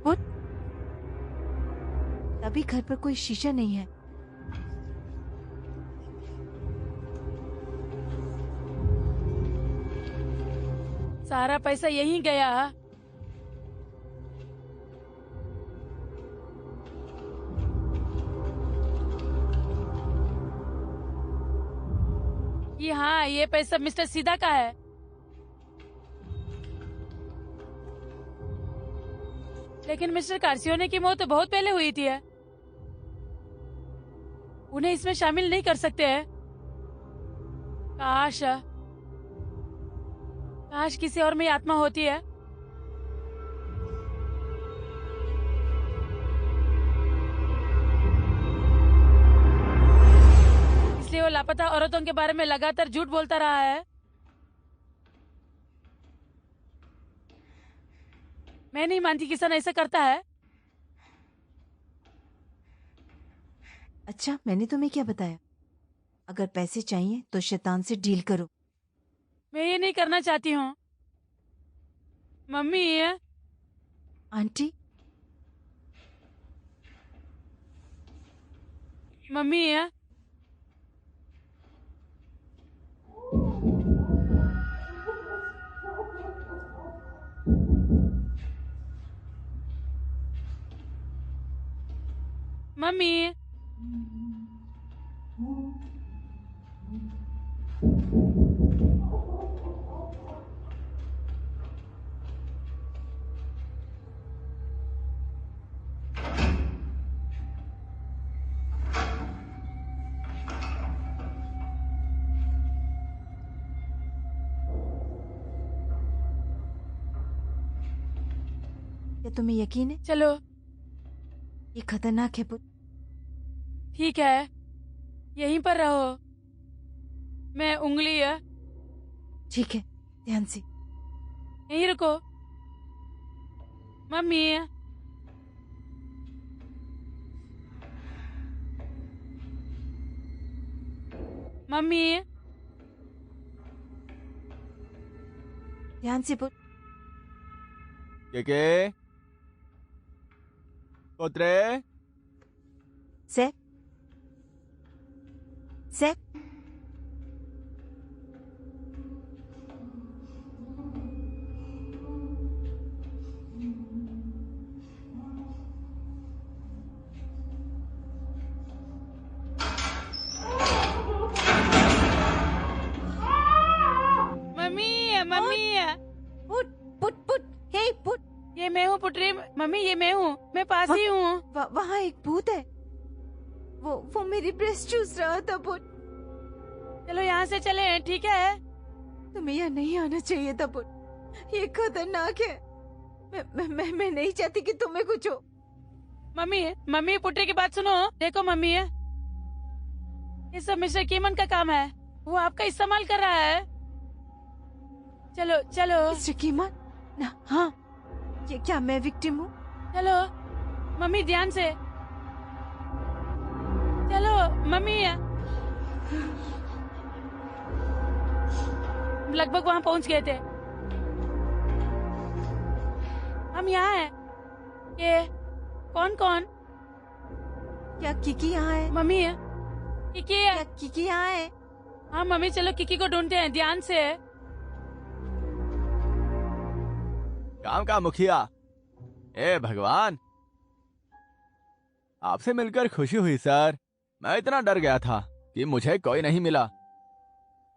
पुट, तभी घर पर कोई शीशा नहीं है। सारा पैसा यहीं गया। हाँ, ये पैसा मिस्टर सीधा का है। लेकिन मिस्टर कार्सियोने की मौत तो बहुत पहले हुई थी। उन्हें इसमें शामिल नहीं कर सकते हैं। काश काश किसी और में आत्मा होती है। इसलिए वो लापता औरतों के बारे में लगातार झूठ बोलता रहा है। मैं नहीं मानती किसान ऐसा करता है। अच्छा, मैंने तुम्हें क्या बताया? अगर पैसे चाहिए तो शैतान से डील करो। मैं ये नहीं करना चाहती हूँ। मम्मी है। आंटी, मम्मी है। मम्मी। क्या तुम्हें यकीन है? चलो ये खतरनाक है पुत। ठीक है, यहीं पर रहो। मैं उंगली है, ठीक है, ध्यान से। यहीं रुको। मम्मी, मम्मी, ध्यान से पुट। के पोत्रे, सेफ, सेफ। मम्मी, मम्मी, पुट पुट पुट, हे पुट। ये मैं हूँ पुटरी। मम्मी, ये मैं हूँ, मैं पास ही हूँ। वहाँ एक भूत है। वो मेरी ब्रेस्ट चूस रहा था पुट। चलो यहाँ से चले, ठीक है? तुम्हें यहाँ नहीं आना चाहिए था पुट। ये खतरनाक है। मैं नहीं चाहती कि तुम्हें कुछ हो। मम्मी, मम्मी, पुटरी की बात सुनो। देखो मम्मी, ये सब मिस्टर कीमन का काम है। वो आपका इस्तेमाल कर रहा है। चलो चलो मिस्टर कीमन ना? हाँ, ये क्या मैं विक्टिम हूँ? चलो मम्मी, ध्यान से चलो मम्मी। लगभग वहाँ पहुँच गए थे। हम यहाँ हैं। ये कौन कौन? क्या किकी यहाँ है? मम्मी है। किकी है। क्या किकी यहाँ है? हाँ मम्मी, चलो किकी को ढूंढते हैं, ध्यान से। काम का मुखिया। ए भगवान, आपसे मिलकर खुशी हुई सर। मैं इतना डर गया था कि मुझे कोई नहीं मिला।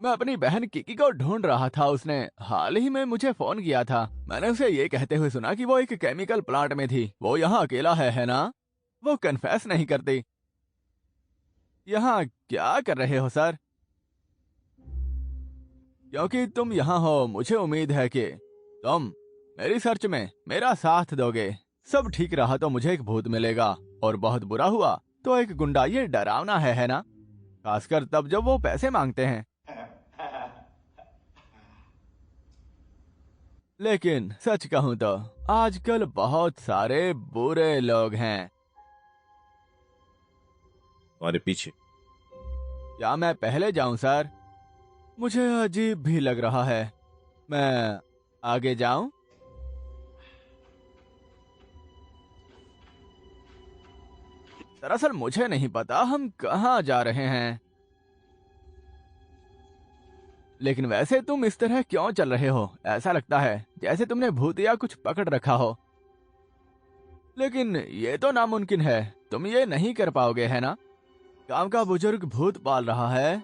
मैं अपनी बहन किकी को ढूंढ रहा था। उसने हाल ही में मुझे फोन किया था। मैंने उसे ये कहते हुए सुना कि वो एक केमिकल प्लांट में थी। वो यहाँ अकेला है ना? वो कन्फेस नहीं करती। यहाँ क्या कर रहे हो सर? क्योंकि तुम यहाँ हो, मुझे उम्मीद है कि तुम मेरी सर्च में मेरा साथ दोगे। सब ठीक रहा तो मुझे एक भूत मिलेगा, और बहुत बुरा हुआ तो एक गुंडा। ये डरावना है ना? खासकर तब जब वो पैसे मांगते हैं। लेकिन सच कहूं तो आजकल बहुत सारे बुरे लोग हैं। तुम्हारे पीछे। क्या मैं पहले जाऊं सर? मुझे अजीब भी लग रहा है। मैं आगे जाऊं? दरअसल मुझे नहीं पता हम कहाँ जा रहे हैं। लेकिन वैसे तुम इस तरह क्यों चल रहे हो? ऐसा लगता है जैसे तुमने भूत या कुछ पकड़ रखा हो। लेकिन ये तो नामुमकिन है। तुम ये नहीं कर पाओगे, है ना? गांव का बुजुर्ग भूत पाल रहा है।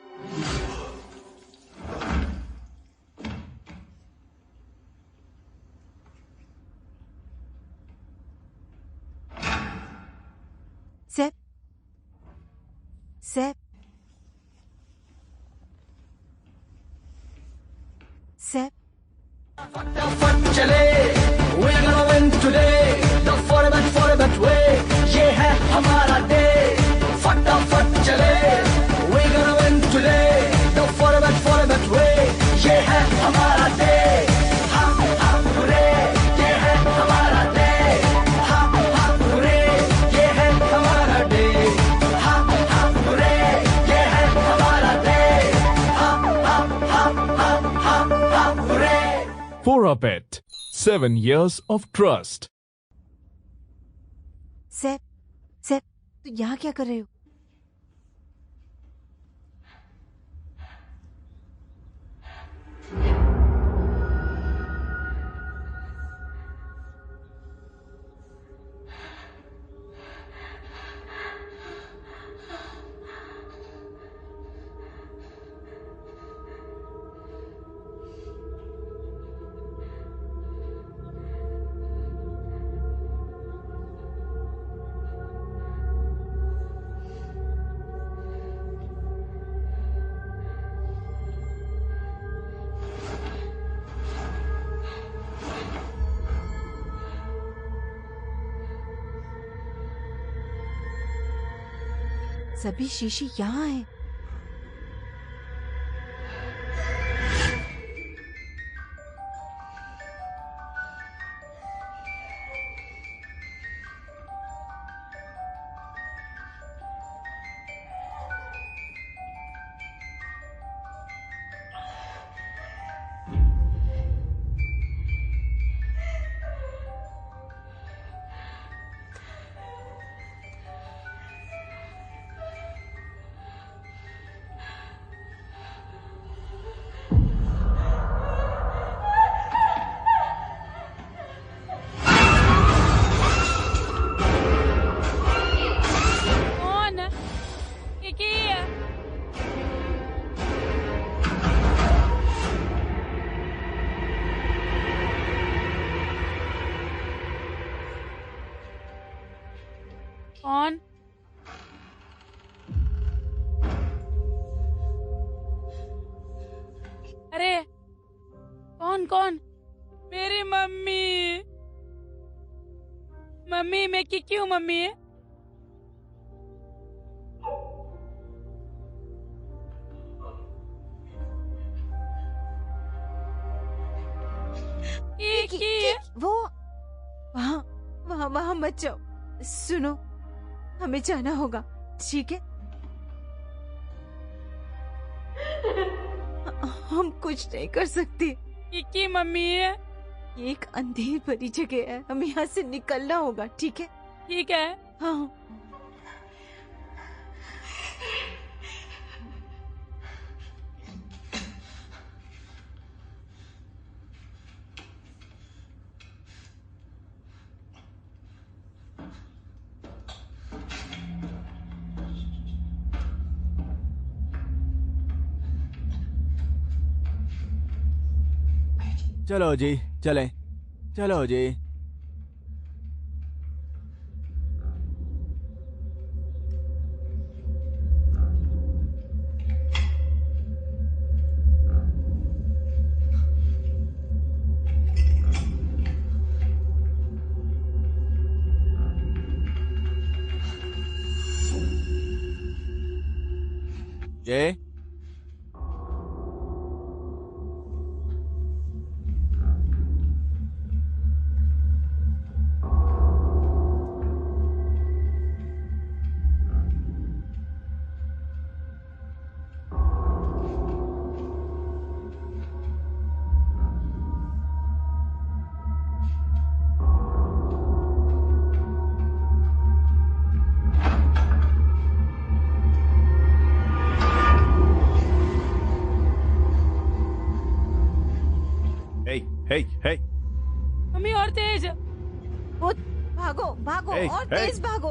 Safe, safe, safe. फटाफट चले, we're gonna win today, the forever way, ये है हमारा day। फटाफट चले, we're gonna win today, the forever way, ये है हमारा day। हम पूरे, ये है हमारा day। हम पूरे, ये है हमारा day। हम पूरे, ये है हमारा day। हम पूरे। For a bet, 7 years of trust. Safe, safe, तो यहाँ क्या कर रहे हो? सभी शीशी यहाँ हैं। कौन? मेरी मम्मी। मम्मी मैं की क्यों मम्मी है? वो वहाँ वहाँ वहाँ मत जाओ। सुनो, हमें जाना होगा, ठीक है? हम कुछ नहीं कर सकते। की मम्मी है? ये एक अंधेर भरी जगह है, हमें यहाँ से निकलना होगा, ठीक है? ठीक है। हाँ। चलो जी, चलें। चलो जी। जय। हे हे मम्मी और तेज। वो भागो भागो Hey, और hey. तेज भागो।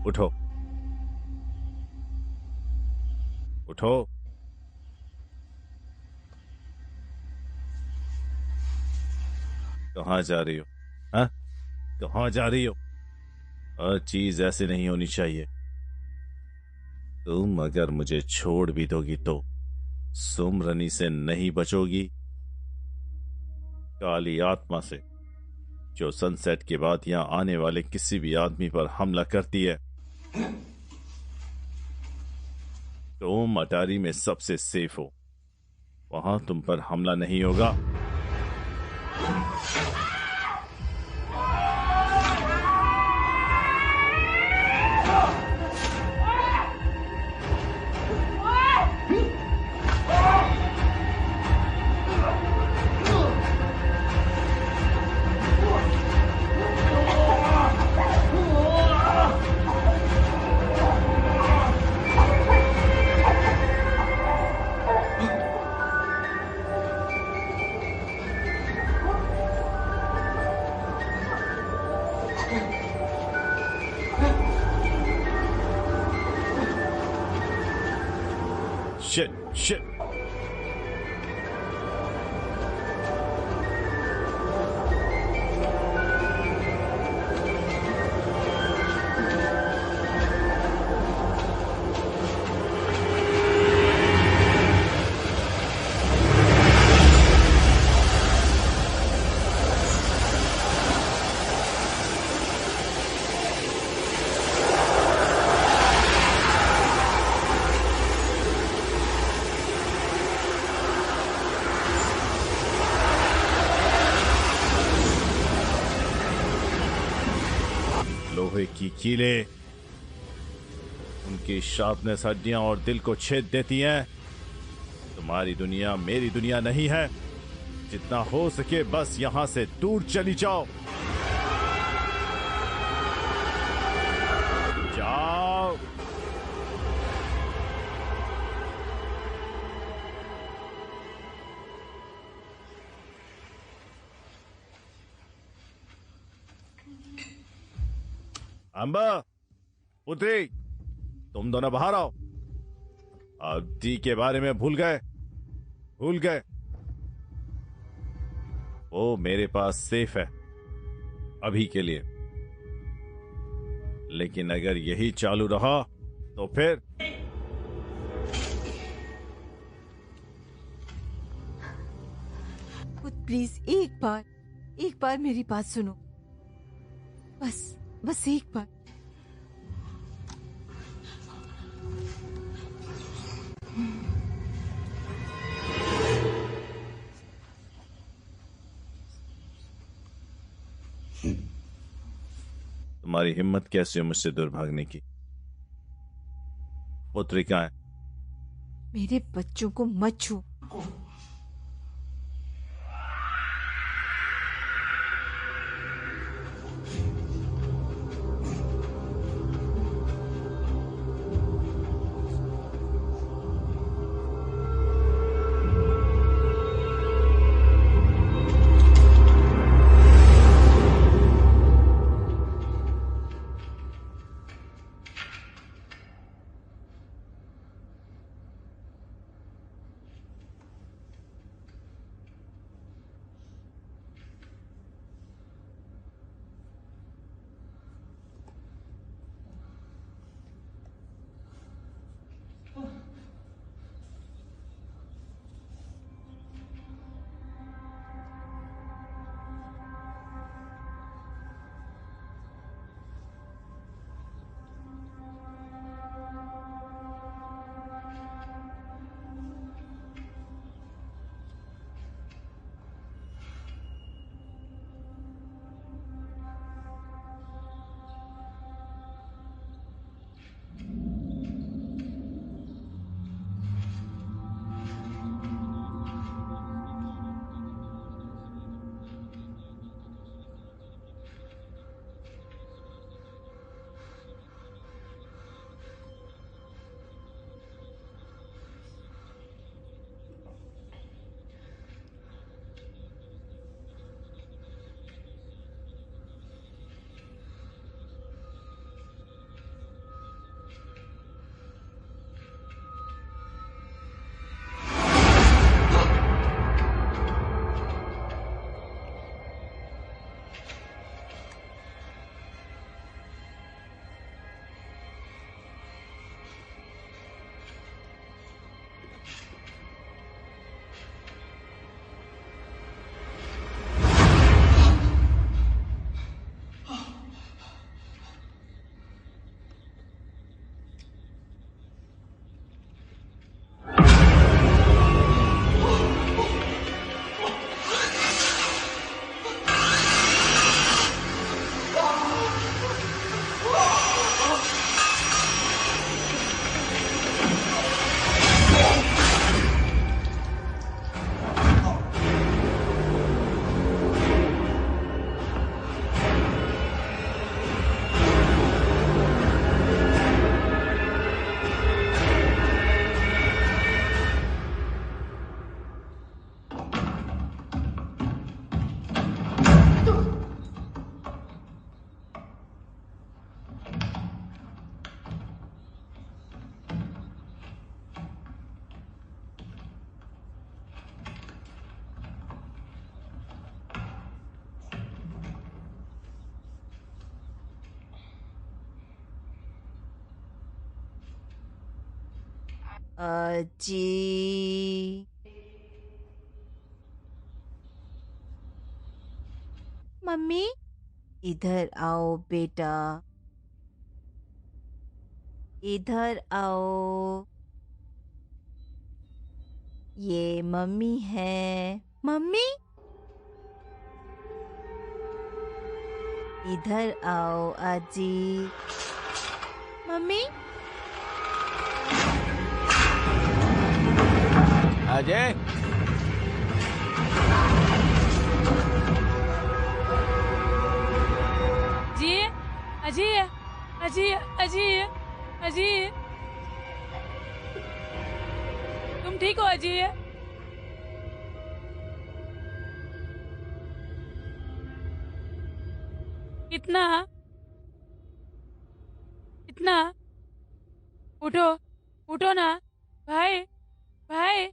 उठो उठो। कहाँ जा रही हो? हाँ, कहाँ जा रही हो? हर चीज ऐसे नहीं होनी चाहिए। तुम अगर मुझे छोड़ भी दोगी तो सुमरनी से नहीं बचोगी। काली आत्मा से, जो सनसेट के बाद यहां आने वाले किसी भी आदमी पर हमला करती है। तुम अटारी में सबसे सेफ हो, वहां तुम पर हमला नहीं होगा। Shit, shit. लोहे की कीलें, उनकी शार्पनेस हड्डियां और दिल को छेद देती हैं। तुम्हारी दुनिया मेरी दुनिया नहीं है। जितना हो सके बस यहां से दूर चली जाओ। जाओ। अंबा, पुत्री, तुम दोनों बाहर आओ। अवधि के बारे में भूल गए? वो मेरे पास सेफ है। अभी के लिए। लेकिन अगर यही चालू रहा तो फिर प्लीज एक बार मेरी बात सुनो, बस एक बार। तुम्हारी हिम्मत कैसे है मुझसे दूर भागने की? पुत्री कहाँ है? मेरे बच्चों को मत छू। जी मम्मी, इधर आओ बेटा, इधर आओ। ये मम्मी है। मम्मी, इधर आओ आजी। मम्मी, अजय, अजी अजी अजी अजी, तुम ठीक हो अजी? कितना कितना? उठो उठो ना भाई, भाई।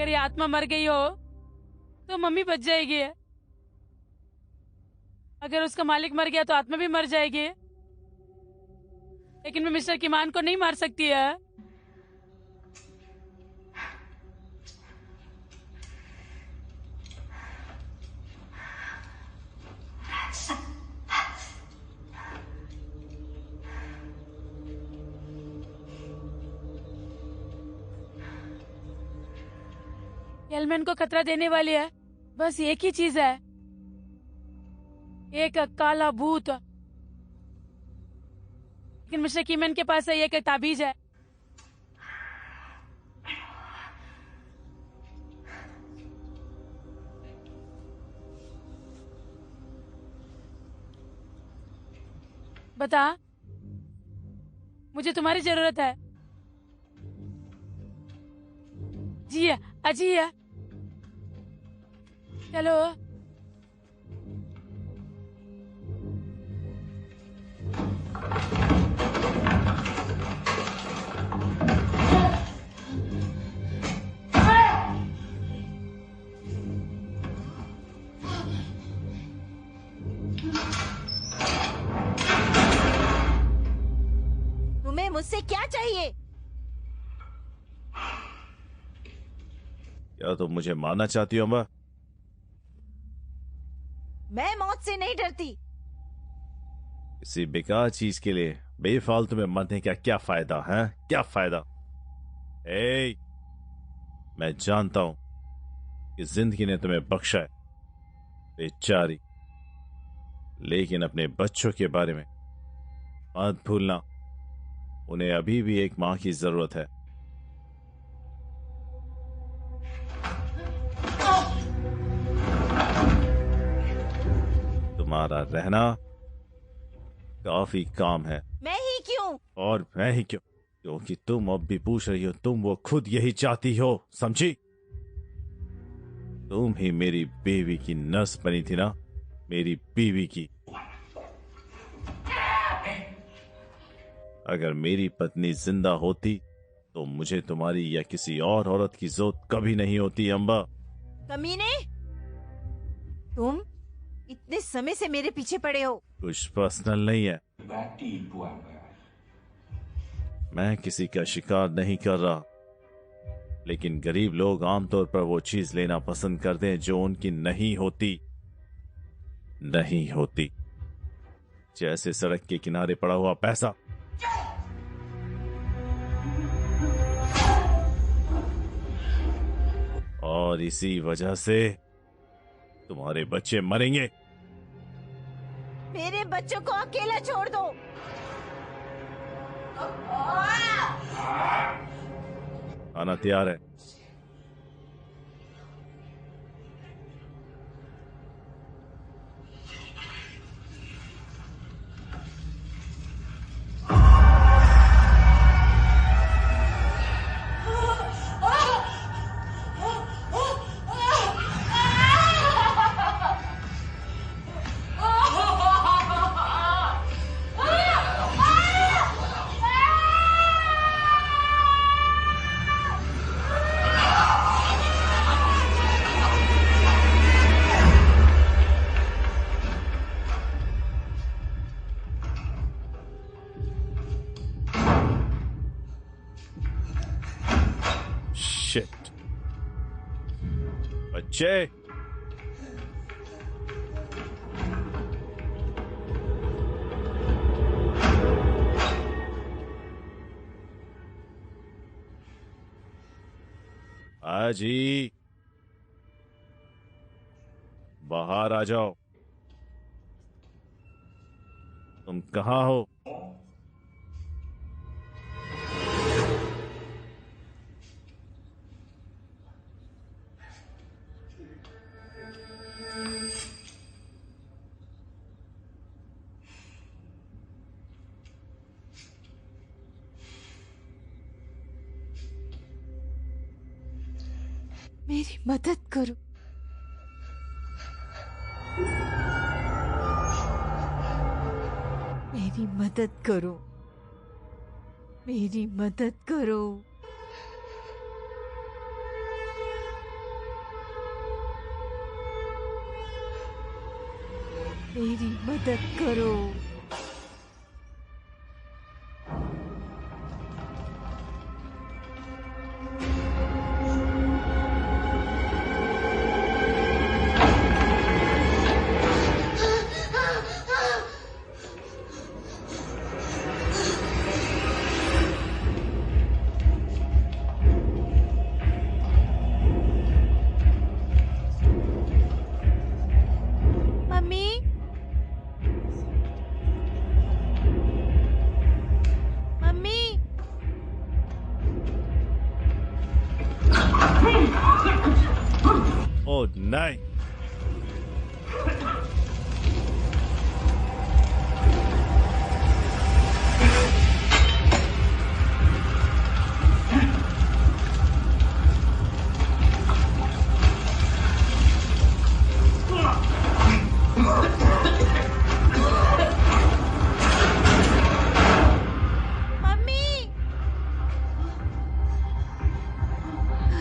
अगर ये आत्मा मर गई हो तो मम्मी बच जाएगी, अगर उसका मालिक मर गया तो आत्मा भी मर जाएगी। लेकिन मैं मिस्टर किमान को नहीं मार सकती है। एलमैन को खतरा देने वाली है बस एक ही चीज है, एक काला भूत। लेकिन मिस्टर कीमैन के पास है एक ताबीज है। बता, मुझे तुम्हारी जरूरत है। जी है, अजी है। चलो। तुम्हें मुझसे क्या चाहिए? क्या तुम मुझे मारना चाहती हो अम्बा? मैं मौत से नहीं डरती। किसी बेकार चीज के लिए बेफालतू में मरने का क्या फायदा है? क्या फायदा? मैं जानता हूं कि जिंदगी ने तुम्हें बख्शा है बेचारी, लेकिन अपने बच्चों के बारे में मत भूलना, उन्हें अभी भी एक मां की जरूरत है। तुम्हारा रहना काफी काम है। मैं ही क्यों? और मैं ही क्यों? क्योंकि तुम अब भी पूछ रही हो, तुम वो खुद यही चाहती हो, समझी? तुम ही मेरी बीवी की नस बनी थी ना, मेरी बीवी की। अगर मेरी पत्नी जिंदा होती तो मुझे तुम्हारी या किसी और औरत की जरूरत कभी नहीं होती अम्बा। कमीने, तुम इतने समय से मेरे पीछे पड़े हो। कुछ पर्सनल नहीं है, मैं किसी का शिकार नहीं कर रहा, लेकिन गरीब लोग आमतौर पर वो चीज लेना पसंद करते हैं जो उनकी नहीं होती। नहीं होती। जैसे सड़क के किनारे पड़ा हुआ पैसा। और इसी वजह से तुम्हारे बच्चे मरेंगे। मेरे बच्चों को अकेला छोड़ दो। आना तैयार है। बच्चे, आजी बाहर आ जाओ। तुम कहाँ हो? मेरी मदद करो। मेरी मदद करो। मेरी मदद करो। मेरी मदद करो। मम्मी, मम्मी, ओह नहीं। मम्मी,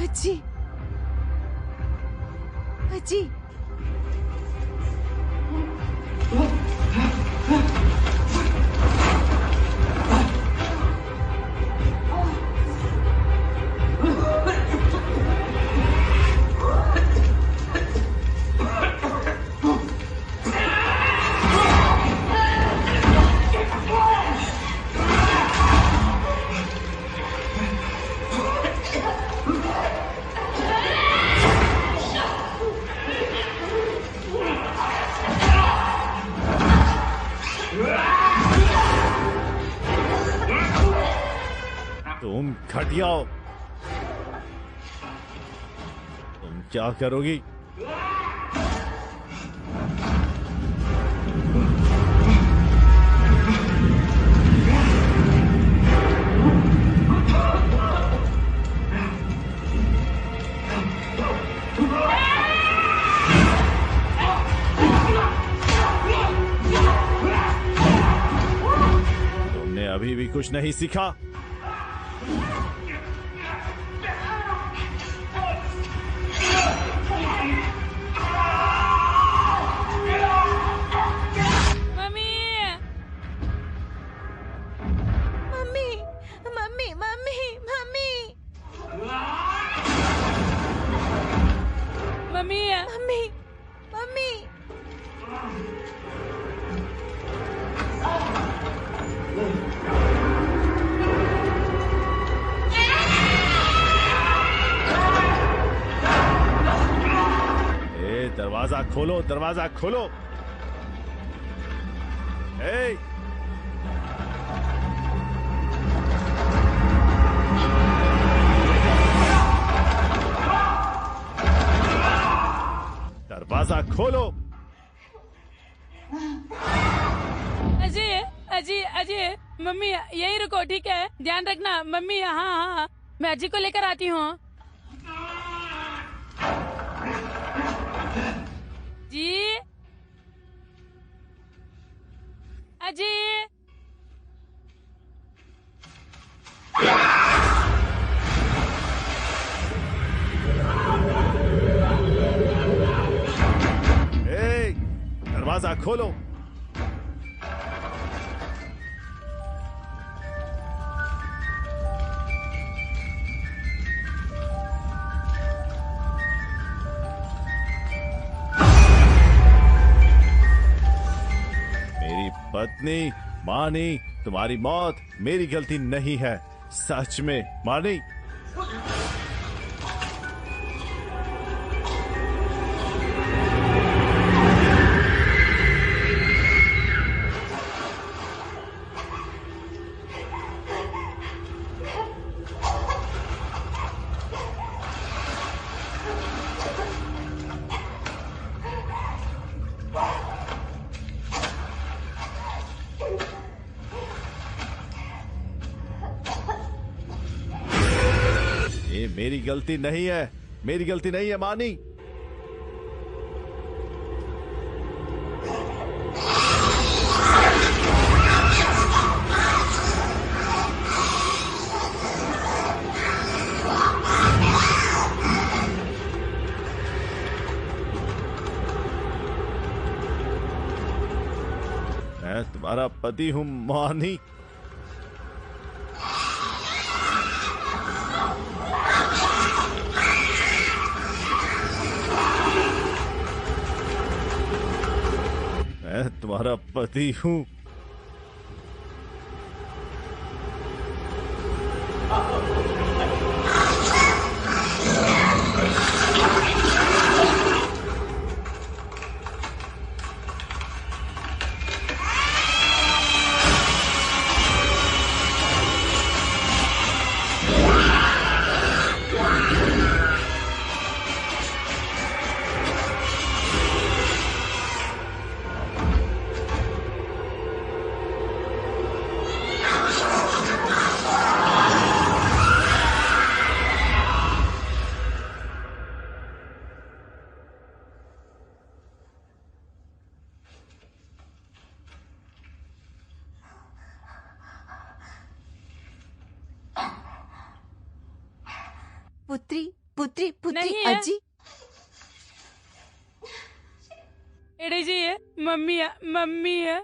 अजी, अजी, तुम घटिया हो। तुम क्या करोगी? तुमने अभी भी कुछ नहीं सीखा। Mummy, mummy, mummy, mummy, mummy, mummy, mummy, mummy, दरवाजा खोलो, दरवाजा खोलो। ए, दरवाजा खोलो। अजय, अजय, अजय, मम्मी यही रुको, ठीक है? ध्यान रखना मम्मी। हाँ हाँ, मैं अजय को लेकर आती हूँ। जी, अजय, ए, दरवाजा खोलो। मेरी पत्नी मानी, तुम्हारी मौत मेरी गलती नहीं है। सच में मानी। ये मेरी गलती नहीं है, मेरी गलती नहीं है मानी। तुम्हारा पति हूँ मानी। मैं तुम्हारा पति हूँ। पुत्री पुत्री पुत्री नहीं है। अज्जी एड़ी जी है, मम्मी है, मम्मी है।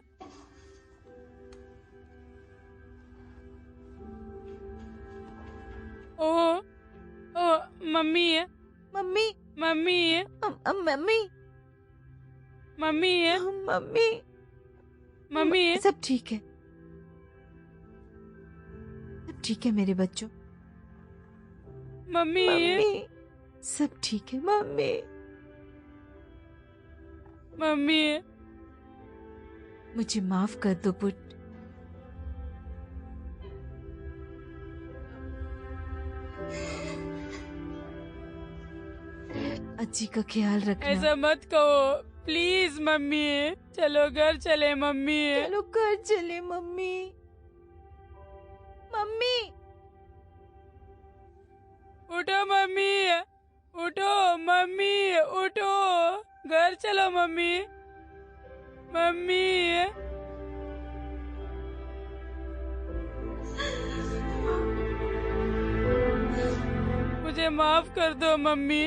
ओ ओ मम्मी है, मम्मी मम्मी है, मम्मी मम्मी है, मम्मी मम्मी है। सब ठीक है, सब ठीक है मेरे बच्चों। मम्मी है, मम्मी सब ठीक है मम्मी। मम्मी है। मुझे माफ कर दो पुट। अज्जी का ख्याल रखना। ऐसा मत कहो प्लीज मम्मी। चलो घर चले मम्मी। चलो घर चले मम्मी। मम्मी उठो मम्मी, उठो मम्मी, उठो घर चलो मम्मी। मम्मी मुझे माफ कर दो मम्मी।